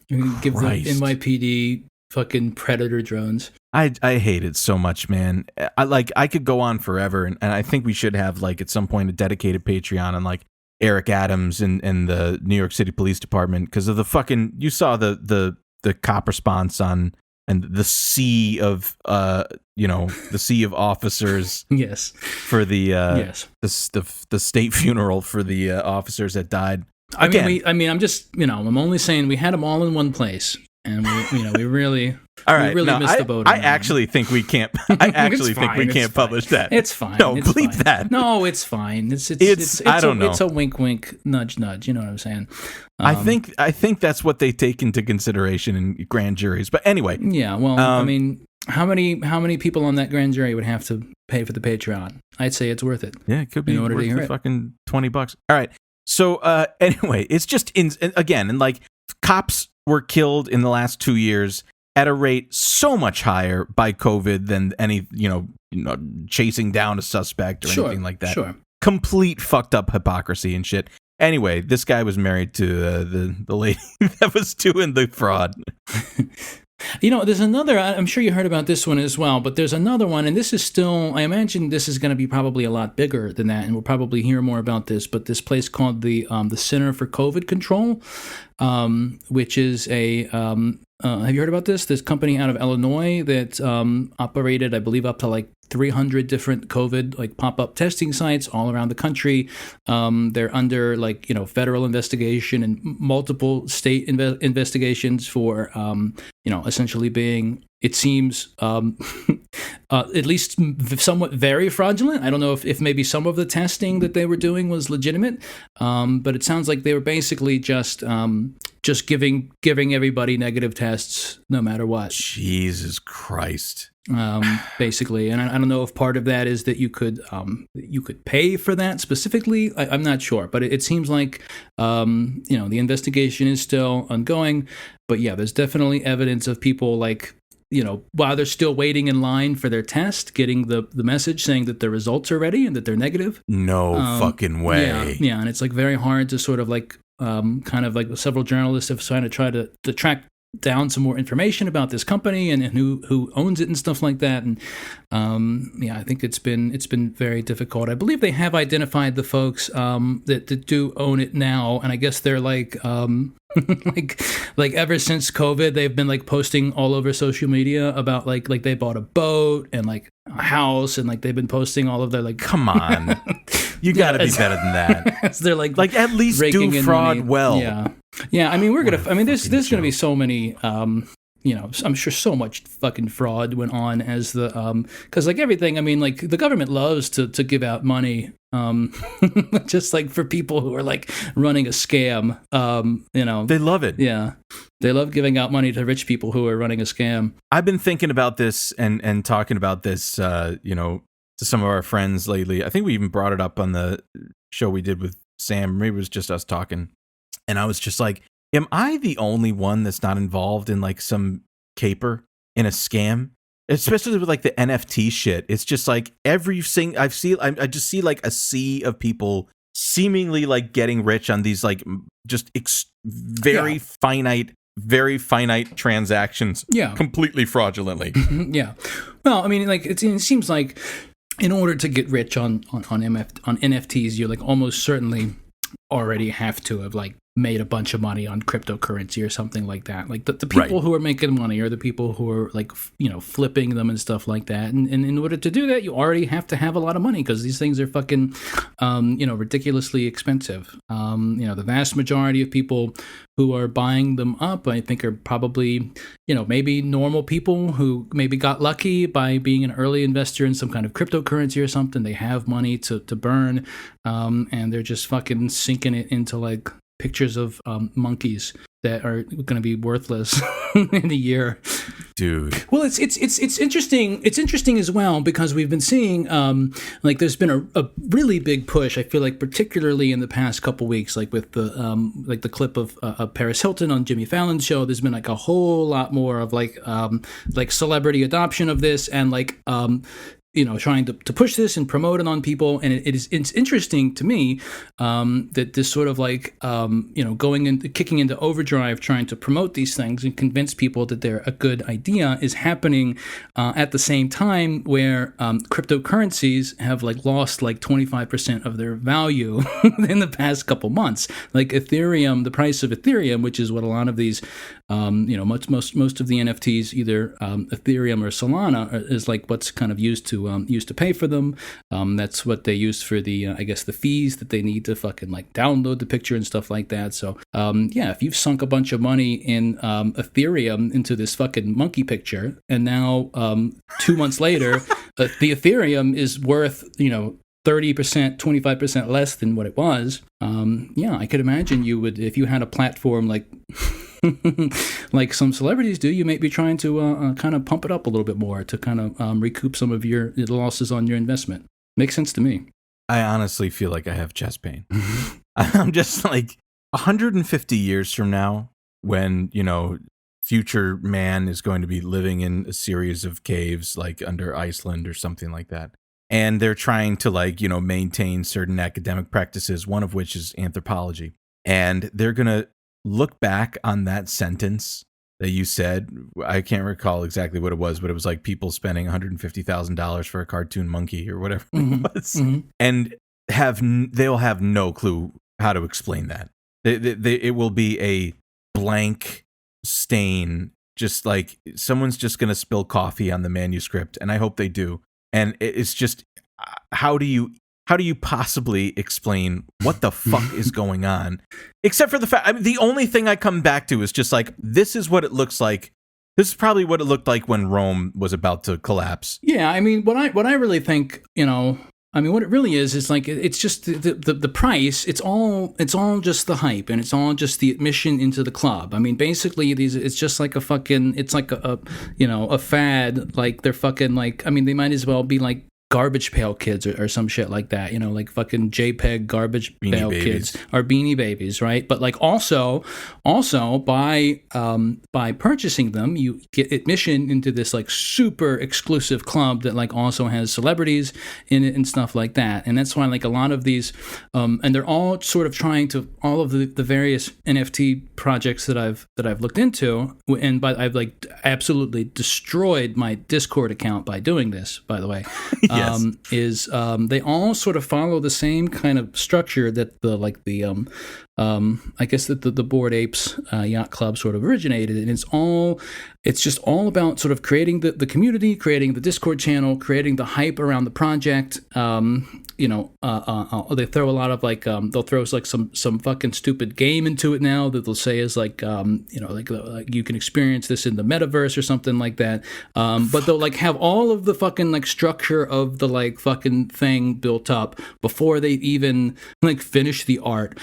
Give the NYPD fucking predator drones. I hate it so much, man. I could go on forever, and I think we should have, like, at some point a dedicated Patreon on, like, Eric Adams and the New York City Police Department, because of the fucking, you saw the cop response on, and the sea of the sea of officers. Yes. For the state funeral for the officers that died. I'm just, I'm only saying we had them all in one place, and we really, all right, missed the boat. I actually think we can't. I actually think we can't publish that. It's fine. No, bleep that. No, it's fine. It's I don't know. It's a wink, wink, nudge, nudge. You know what I'm saying? I think that's what they take into consideration in grand juries. But anyway, yeah. Well, how many people on that grand jury would have to pay for the Patreon? I'd say it's worth it. Yeah, it could be worth the fucking $20. All right. So anyway, it's just cops were killed in the last 2 years at a rate so much higher by COVID than any chasing down a suspect or anything like that. Sure. Complete fucked up hypocrisy and shit. Anyway, this guy was married to the lady that was doing the fraud. There's another, I'm sure you heard about this one as well, but there's another one, and this is still, I imagine this is going to be probably a lot bigger than that, and we'll probably hear more about this, but this place called the Center for COVID Control, which is a, have you heard about this? This company out of Illinois that operated, I believe, up to like 300 different COVID pop-up testing sites all around the country. They're under federal investigation and multiple state investigations for essentially being, it seems, at least somewhat very fraudulent. I don't know if maybe some of the testing that they were doing was legitimate, but it sounds like they were basically just giving everybody negative tests no matter what. Jesus Christ. Basically, and I don't know if part of that is that you could pay for that specifically. I'm not sure, but it seems like the investigation is still ongoing. But yeah, there's definitely evidence of people while they're still waiting in line for their test, getting the message saying that their results are ready and that they're negative. No fucking way. Yeah, and it's very hard to sort of several journalists have tried to track down some more information about this company and who owns it and stuff like that. And I think it's been very difficult. I believe they have identified the folks that do own it now, and I guess they're ever since COVID, they've been posting all over social media about they bought a boat and a house, and they've been posting all of their come on. You got to be better than that. They're at least do fraud money. well. Yeah. I mean, we're gonna. I mean, there's gonna be so many. I'm sure so much fucking fraud went on as the because everything. I mean, the government loves to give out money. Just for people who are running a scam. They love it. Yeah. They love giving out money to rich people who are running a scam. I've been thinking about this and talking about this. To some of our friends lately. I think we even brought it up on the show we did with Sam. Maybe it was just us talking. And I was just like, am I the only one that's not involved in some caper in a scam? Especially with the NFT shit. It's just everything I just see a sea of people seemingly getting rich on these very finite transactions. Yeah. Completely fraudulently. Yeah. Well, I mean, it seems like in order to get rich on NFTs, you're almost certainly already have to have made a bunch of money on cryptocurrency or something like that. Like the people who are making money are the people who are like, flipping them and stuff like that. And in order to do that, you already have to have a lot of money because these things are fucking, ridiculously expensive. The vast majority of people who are buying them up, I think, are probably, maybe normal people who maybe got lucky by being an early investor in some kind of cryptocurrency or something. They have money to burn, and they're just fucking sinking it into like pictures of monkeys that are going to be worthless in a year, dude. Well, it's interesting. It's interesting as well because we've been seeing there's been a really big push. I feel like particularly in the past couple weeks, like with the clip of Paris Hilton on Jimmy Fallon's show. There's been like a whole lot more of like celebrity adoption of this and trying to push this and promote it on people. And it's interesting to me that this sort of going into kicking into overdrive, trying to promote these things and convince people that they're a good idea is happening at the same time where cryptocurrencies have lost 25% of their value in the past couple months. Like Ethereum, the price of Ethereum, which is what a lot of these, most of the NFTs, either Ethereum or Solana, is like what's kind of used to pay for them. That's what they use for the the fees that they need to fucking download the picture and stuff like that. So if you've sunk a bunch of money in Ethereum into this fucking monkey picture, and now 2 months later the Ethereum is worth 30%, 25% less than what it was. I could imagine you would, if you had a platform like like some celebrities do, you may be trying to kind of pump it up a little bit more to kind of recoup some of your losses on your investment. Makes sense to me. I honestly feel like I have chest pain. I'm just 150 years from now, when, future man is going to be living in a series of caves under Iceland or something like that. And they're trying to maintain certain academic practices, one of which is anthropology. And they're going to look back on that sentence that you said. I can't recall exactly what it was, but it was people spending $150,000 for a cartoon monkey or whatever it was. Mm-hmm. And they'll have no clue how to explain that. It will be a blank stain, just someone's just going to spill coffee on the manuscript, and I hope they do. And it's just, how do you possibly explain what the fuck is going on? Except for the fact, the only thing I come back to is just this is what it looks like. This is probably what it looked like when Rome was about to collapse. Yeah, what I really think, what it really is it's just the price. It's all just the hype, and it's all just the admission into the club. Basically it's just like a fucking, it's like a fad. They're fucking they might as well be Garbage Pail Kids or some shit like that, fucking JPEG Garbage Pail Kids or Beanie Babies, right? But also by purchasing them, you get admission into this super exclusive club that also has celebrities in it and stuff like that. And that's why a lot of these, and they're all sort of trying to, all of the various NFT projects that I've looked into, and I've absolutely destroyed my Discord account by doing this, by the way. Yes. They all sort of follow the same kind of structure that I guess that the Bored Apes Yacht Club sort of originated, and it's just all about sort of creating the community, creating the Discord channel, creating the hype around the project. They throw a lot of they'll throw some fucking stupid game into it now that they'll say is you can experience this in the metaverse or something like that. But they'll have all of the fucking structure of the fucking thing built up before they even finish the art.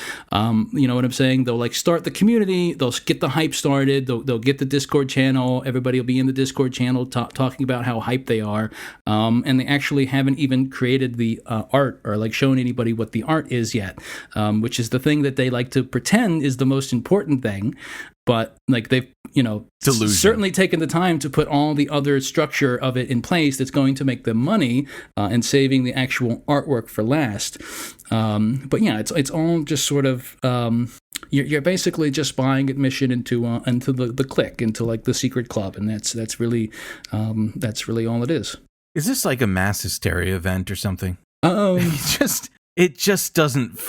You know what I'm saying? They'll start the community, they'll get the hype started, they'll get the Discord channel, everybody will be in the Discord channel talking about how hyped they are, and they actually haven't even created the art or shown anybody what the art is yet, which is the thing that they like to pretend is the most important thing. But they've certainly taken the time to put all the other structure of it in place that's going to make them money, and saving the actual artwork for last. But yeah, it's all just sort of you're basically just buying admission into the clique, into the secret club, and that's really all it is. Is this a mass hysteria event or something? It's it just doesn't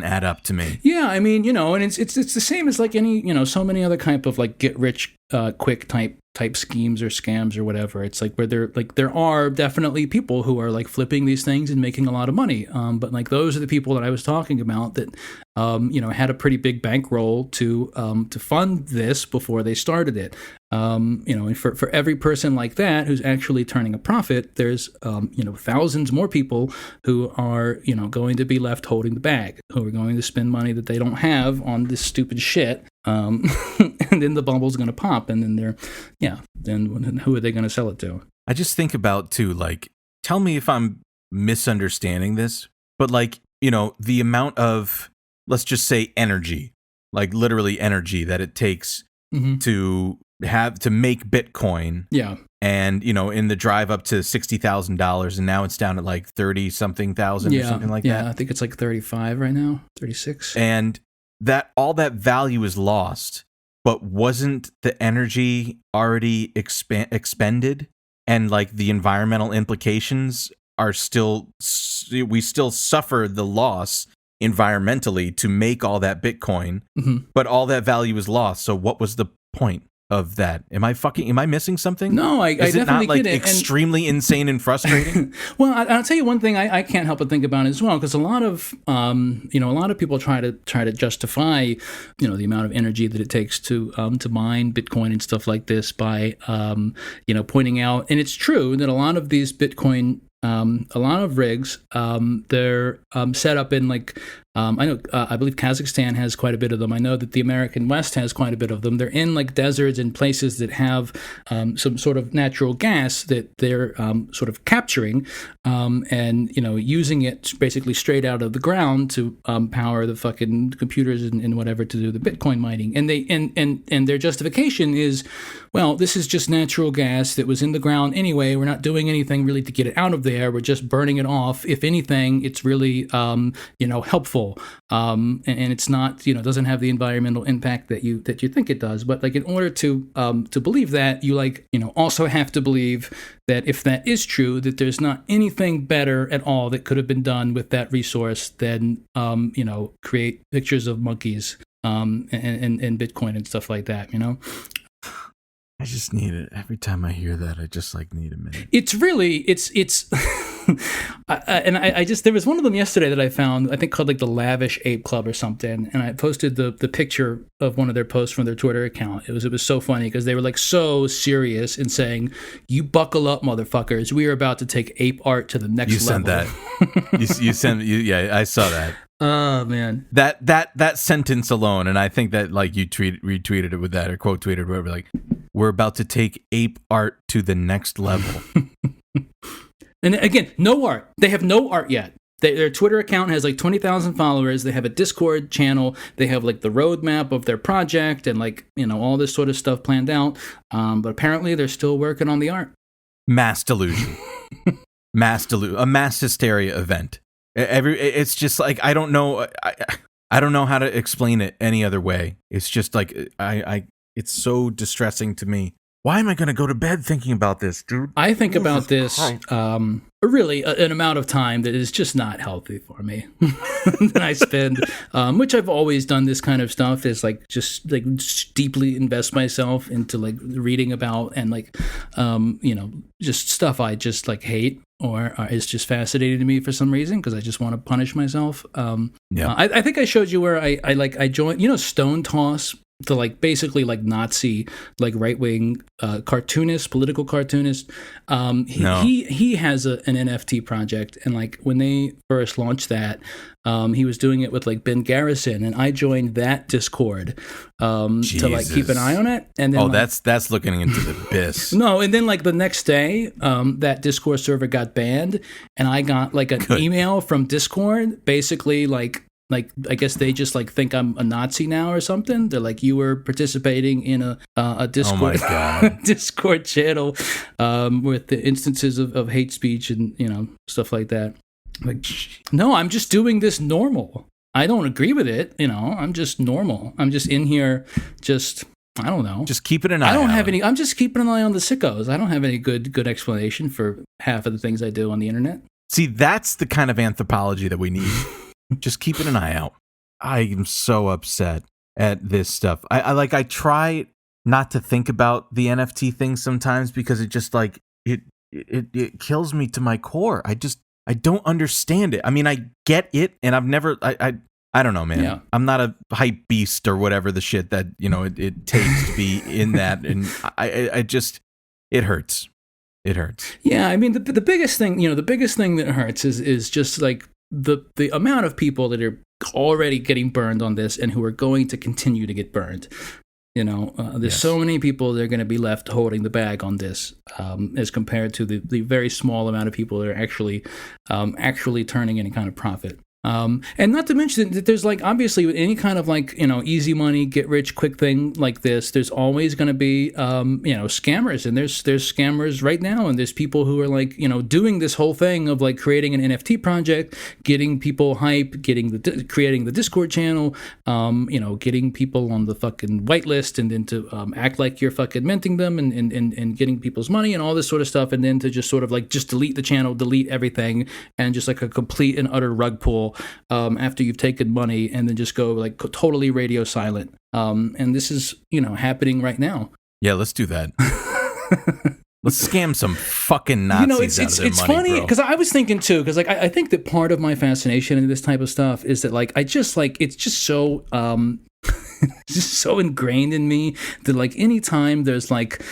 add up to me. Yeah, I mean, and it's the same as like any, so many other type of like get rich quick type schemes or scams or whatever. It's like where there are definitely people who are like flipping these things and making a lot of money. But like those are the people that I was talking about that had a pretty big bankroll to fund this before they started it. And for every person like that who's actually turning a profit, there's thousands more people who are going to be left holding the bag, who are going to spend money that they don't have on this stupid shit. And then the bubble's going to pop, and then then who are they going to sell it to? I just think about too, like, tell me if I'm misunderstanding this, but like, the amount of, let's just say energy, like literally energy that it takes to make Bitcoin. Yeah. And, in the drive up to $60,000, and now it's down at like 30 something thousand or something like that. Yeah, I think it's like 35 right now, 36. And that all that value is lost, but wasn't the energy already expended? And like the environmental implications are we still suffer the loss environmentally to make all that Bitcoin, but all that value is lost. So what was the point of that? Am I missing something? No, I Is it definitely not like get it. extremely insane and frustrating? Well, I'll tell you one thing I can't help but think about as well, because a lot of people try to justify the amount of energy that it takes to mine Bitcoin and stuff like this by pointing out, and it's true that a lot of these Bitcoin a lot of rigs, they're set up in like, I believe Kazakhstan has quite a bit of them. I know that the American West has quite a bit of them. They're in like deserts and places that have some sort of natural gas that they're sort of capturing and using it basically straight out of the ground to power the fucking computers and whatever to do the Bitcoin mining. And they and their justification is, well, this is just natural gas that was in the ground anyway. We're not doing anything really to get it out of there. We're just burning it off. If anything, it's really helpful. And it's not, doesn't have the environmental impact that you think it does. But like in order to believe that, you also have to believe that if that is true, that there's not anything better at all that could have been done with that resource than create pictures of monkeys and Bitcoin and stuff like that. I just need it. Every time I hear that, I just need a minute. It's really, there was one of them yesterday that I found, I think called like the Lavish Ape Club or something. And I posted the picture of one of their posts from their Twitter account. It was so funny because they were like so serious in saying, you buckle up, motherfuckers. We are about to take ape art to the next level. Yeah, I saw that. Oh man, that sentence alone, and I think that like you retweeted it with that or quote tweeted or whatever, like, we're about to take ape art to the next level. And again, no art. They have no art yet. Their Twitter account has like 20,000 followers. They have a Discord channel. They have like the roadmap of their project and like all this sort of stuff planned out. But apparently, they're still working on the art. Mass delusion, a mass hysteria event. It's just like I don't know how to explain it any other way. It's just like it's so distressing to me. Why am I going to go to bed thinking about this, dude? I think about this really an amount of time that is just not healthy for me. That I spend, which I've always done this kind of stuff, is like just deeply invest myself into like reading about and like just stuff I just like hate or is just fascinating to me for some reason because I just want to punish myself. I think I showed you where I joined, Stone Toss. The like basically like Nazi like right wing cartoonist, political cartoonist. He has an NFT project, and like when they first launched that, he was doing it with like Ben Garrison, and I joined that Discord to like keep an eye on it. And then that's looking into the abyss. No, and then like the next day, that Discord server got banned, and I got like an email from Discord, basically like I guess they just like think I'm a Nazi now or something. They're like, you were participating in a Discord Discord channel with the instances of hate speech and stuff like that. Like, no, I'm just doing this normal. I don't agree with it. I'm just normal. I'm just in here, I don't know. Just keeping an eye. I'm just keeping an eye on the sickos. I don't have any good explanation for half of the things I do on the internet. See, that's the kind of anthropology that we need. Just keeping an eye out. I am so upset at this stuff. I try not to think about the NFT thing sometimes because it just like it kills me to my core. I don't understand it. I mean, I get it, and I've never I don't know, man. Yeah. I'm not a hype beast or whatever the shit that, you know, it takes to be in that, and I just, it hurts. It hurts. Yeah, I mean, the biggest thing, you know, the biggest thing that hurts is just like the amount of people that are already getting burned on this and who are going to continue to get burned. You know, there's so many people that are going to be left holding the bag on this, as compared to the very small amount of people that are actually turning any kind of profit. And not to mention that there's like, obviously with any kind of like, you know, easy money, get rich quick thing like this, there's always going to be, you know, scammers, and there's scammers right now. And there's people who are like, you know, doing this whole thing of like creating an NFT project, getting people hype, creating the Discord channel, you know, getting people on the fucking whitelist, and then to act like you're fucking minting them and getting people's money and all this sort of stuff. And then to just sort of like just delete the channel, delete everything, and just like a complete and utter rug pull after you've taken money, and then just go like totally radio silent. And this is, you know, happening right now. Yeah, let's do that. Let's scam some fucking Nazis. You know, it's money, funny bro. because I was thinking too, because like I think that part of my fascination in this type of stuff is that like I just like it's just so just so ingrained in me that like anytime there's like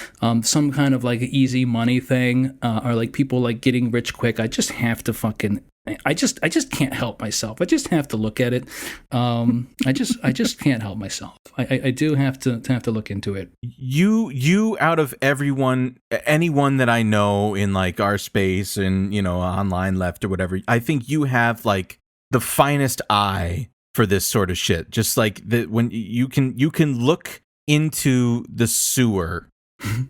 some kind of like easy money thing or like people like getting rich quick, I just have to fucking I just can't help myself. I just have to look at it. I just can't help myself. I do have to look into it. You out of anyone that I know in like our space and, you know, online left or whatever, I think you have like the finest eye for this sort of shit. Just like when you can look into the sewer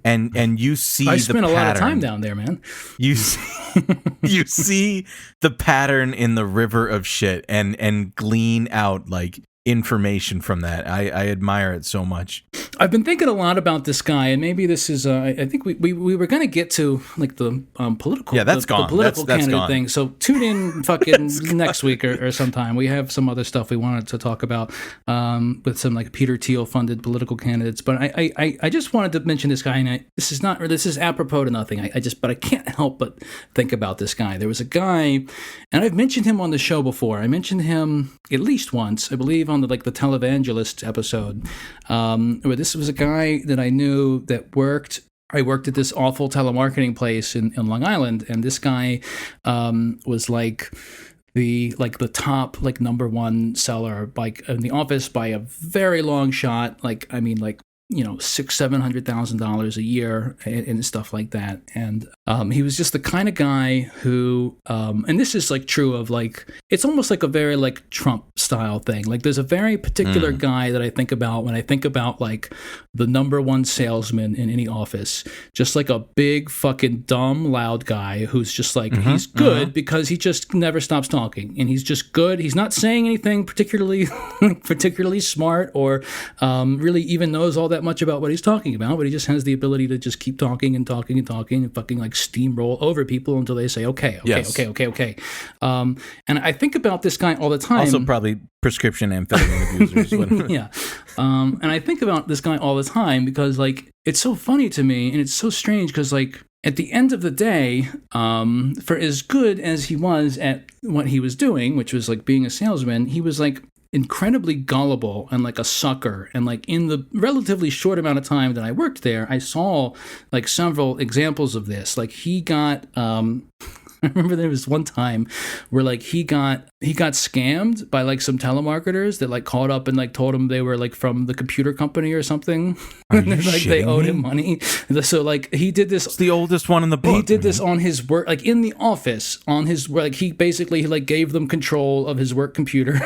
and you see the pattern. I spent a lot of time down there, man. You see the pattern in the river of shit and glean out like information from that. I admire it so much. I've been thinking a lot about this guy, and maybe this is I think we were going to get to like the political that's the, gone. The political that's candidate gone. thing. So tune in fucking next week or sometime. We have some other stuff we wanted to talk about with some like Peter Thiel funded political candidates. But I just wanted to mention this guy, and this is apropos to nothing. But I can't help but think about this guy. There was a guy, and I've mentioned him on the show before. I mentioned him at least once, I believe, on the televangelist episode, where this was a guy that I knew that worked. I worked at this awful telemarketing place in Long Island, and this guy was like the top like number one seller like in the office by a very long shot. Like I mean like, you know, $600,000-$700,000 a year and stuff like that. And he was just the kind of guy who, and this is like true of like, it's almost like a very like Trump style thing. Like there's a very particular guy that I think about when I think about like the number one salesman in any office, just like a big fucking dumb loud guy who's just like, he's good because he just never stops talking, and he's just good. He's not saying anything particularly smart or really even knows all that much about what he's talking about, but he just has the ability to just keep talking and fucking like steamroll over people until they say okay. And I think about this guy all the time. Also probably prescription amphetamine abusers. Yeah. And I think about this guy all the time because like it's so funny to me, and it's so strange because like at the end of the day, for as good as he was at what he was doing, which was like being a salesman, he was like incredibly gullible and like a sucker. And like in the relatively short amount of time that I worked there, I saw like several examples of this. Like he got I remember there was one time where like he got scammed by like some telemarketers that like called up and like told him they were like from the computer company or something. Are you like they owed him money. So like he did this. It's the oldest one in the book. He did this on his work, like in the office, on his like he basically like gave them control of his work computer.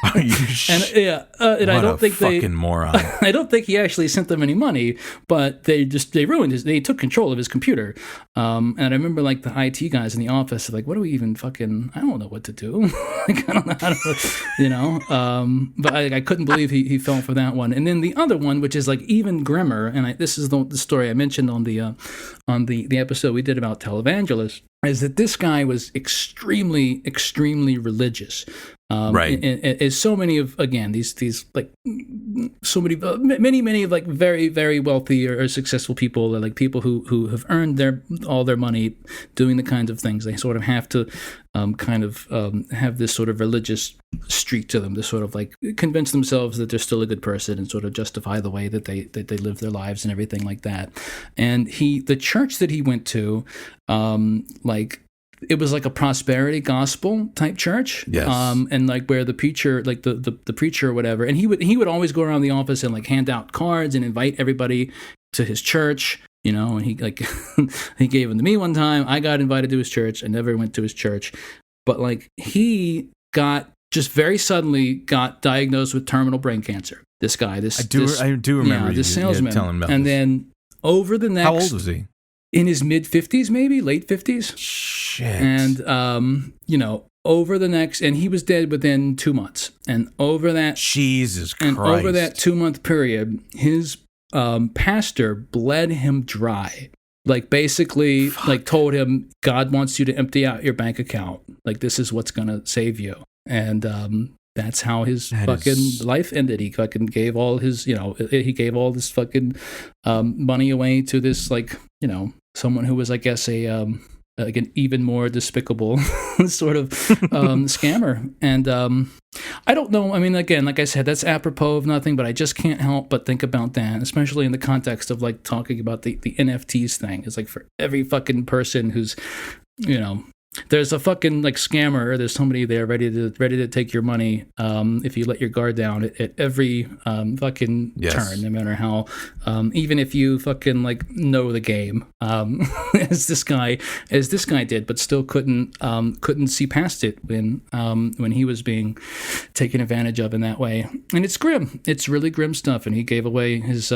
Are you and yeah, and I don't think fucking moron. I don't think he actually sent them any money, but they ruined his. They took control of his computer. And I remember like the IT guys in the office are like, what do we even fucking? I don't know what to do. Like I don't know how to, you know. But I couldn't believe he fell for that one. And then the other one, which is like even grimmer, and this is the story I mentioned on the episode we did about televangelists. is that this guy was extremely, extremely religious. Right. And so many of, again, these like so many like very, very wealthy or successful people, like people who have earned all their money doing the kinds of things. They sort of have to have this sort of religious streak to them to sort of like convince themselves that they're still a good person and sort of justify the way that they live their lives and everything like that. And the church that he went to, it was like a prosperity gospel type church. Yes. And like where the preacher, like the preacher or whatever, and he would always go around the office and like hand out cards and invite everybody to his church, and he like he gave them to me one time. I got invited to his church. I never went to his church. But like he just very suddenly got diagnosed with terminal brain cancer. This guy, I do remember this salesman. Telling about and this. Then over the next, how old was he? In his mid-50s, maybe late 50s. Shit. And over the next, and he was dead within 2 months. And over that, Jesus Christ. And over that 2-month period, his pastor bled him dry. Like basically, like told him, God wants you to empty out your bank account. Like this is what's gonna save you. And that's how his life ended. He fucking gave all his, he gave all this fucking money away to this, like, someone who was, I guess, like an even more despicable sort of scammer. And I don't know. I mean, again, like I said, that's apropos of nothing, but I just can't help but think about that, especially in the context of like talking about the NFTs thing. It's like for every fucking person who's, there's a fucking like scammer, or there's somebody there ready to take your money if you let your guard down at every fucking turn, no matter how, even if you fucking like know the game, as this guy did, but still couldn't see past it when he was being taken advantage of in that way. And it's grim. It's really grim stuff. And he gave away his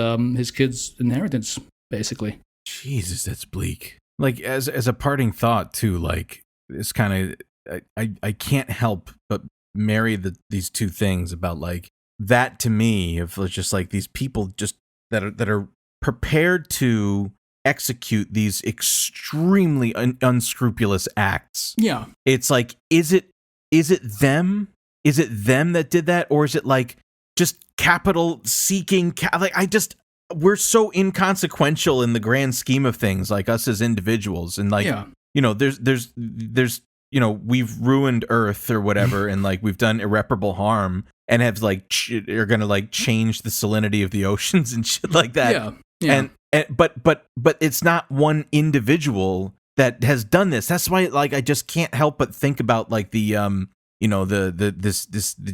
kids' inheritance, basically. Jesus, that's bleak. Like as a parting thought too, like it's kind of I can't help but marry these two things about like that to me of just like these people just that are prepared to execute these extremely unscrupulous acts. Yeah, it's like is it them? Is it them that did that, or is it like just capital seeking? We're so inconsequential in the grand scheme of things, like us as individuals, and like there's we've ruined Earth or whatever, and like we've done irreparable harm, and have like are gonna like change the salinity of the oceans and shit like that. Yeah. And but it's not one individual that has done this. That's why like I just can't help but think about like the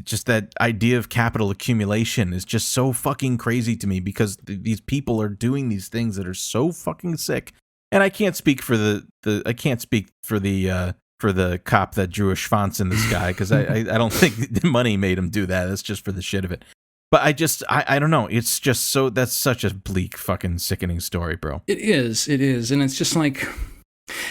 just that idea of capital accumulation is just so fucking crazy to me, because these people are doing these things that are so fucking sick. And I can't speak for the cop that drew a schwanz in the sky, because I don't think the money made him do that. That's just for the shit of it. But I don't know. It's just that's such a bleak, fucking sickening story, bro. It is, and it's just like.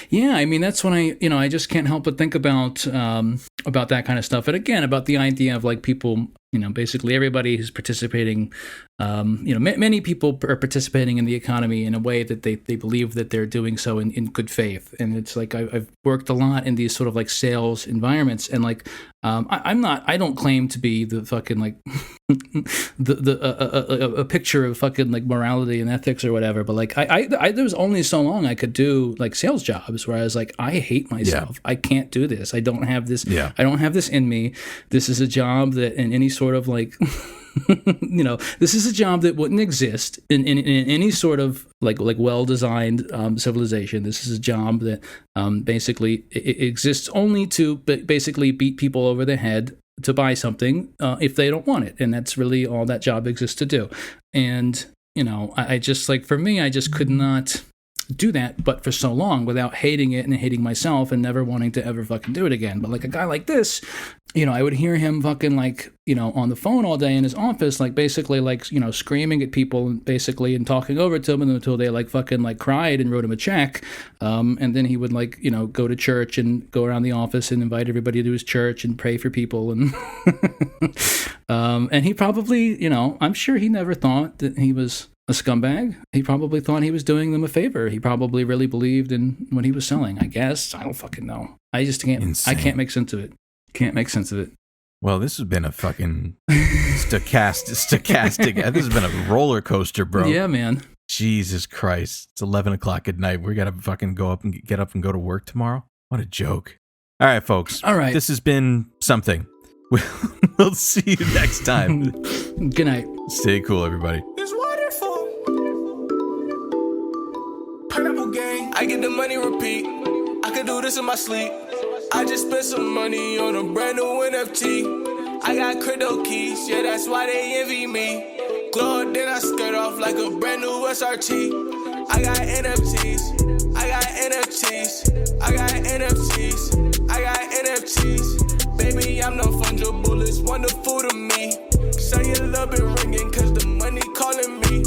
Yeah, I mean, that's when I just can't help but think about that kind of stuff. And again, about the idea of like people, basically everybody who's participating, many people are participating in the economy in a way that they believe that they're doing so in good faith. And it's like I've worked a lot in these sort of like sales environments, and like I don't claim to be the fucking like a picture of fucking like morality and ethics or whatever, but like I there was only so long I could do like sales jobs where I was like, I hate myself. Yeah. I can't do this. I don't have this. Yeah. I don't have this in me. This is a job that in any sort of like this is a job that wouldn't exist in any sort of like well-designed civilization. This is a job that basically it exists only to basically beat people over the head to buy something if they don't want it, and that's really all that job exists to do. And I just like, for me, I just could not do that, but for so long, without hating it and hating myself and never wanting to ever fucking do it again. But like a guy like this, I would hear him fucking like, on the phone all day in his office, like basically like, screaming at people basically and talking over to them until they like fucking like cried and wrote him a check. And then he would like, go to church and go around the office and invite everybody to his church and pray for people. And, and he probably, I'm sure he never thought that he was a scumbag. He probably thought he was doing them a favor. He probably really believed in what he was selling, I guess. I don't fucking know. I just can't. Insane. I can't make sense of it. Can't make sense of it. Well, this has been a fucking stochastic. This has been a roller coaster, bro. Yeah, man. Jesus Christ. It's 11 o'clock at night. We got to fucking get up and go to work tomorrow. What a joke. All right, folks. All right. This has been something. We'll see you next time. Good night. Stay cool, everybody. It's wonderful. Pineapple gang. I get the money repeat. I could do this in my sleep. I just spent some money on a brand new NFT. I got crypto keys, yeah, that's why they envy me. Glow, then I skirt off like a brand new SRT. I got NFTs, I got NFTs, I got NFTs, I got NFTs. Baby, I'm no fungible, it's wonderful to me. Say your love been ringing, cause the money calling me.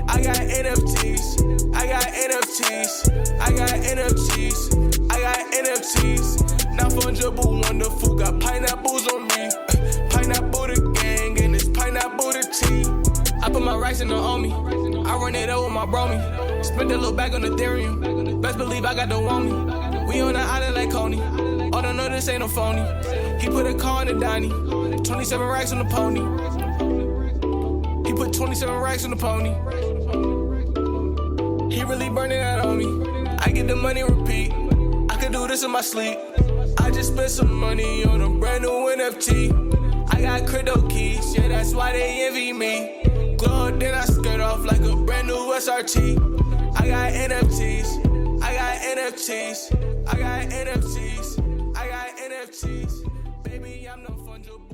I got NFTs, I got NFTs, I got NFTs, I got NFTs. Not fungible, wonderful, got pineapples on me. Pineapple the gang, and it's pineapple the tea. I put my rice in the on me. I run it up with my bromie. Spent a little bag on Ethereum. Best believe I got the want me. We on the island like Coney. Oh, don't know this ain't no phony. He put a car in the Donnie. 27 racks on the pony. He put 27 racks on the pony. He really burning that on me. I get the money repeat. I could do this in my sleep. I just spent some money on a brand new NFT. I got crypto keys, yeah, that's why they envy me. Glow, then I skirt off like a brand new SRT. I got NFTs, I got NFTs, I got NFTs, I got NFTs. Baby, I'm no fungible.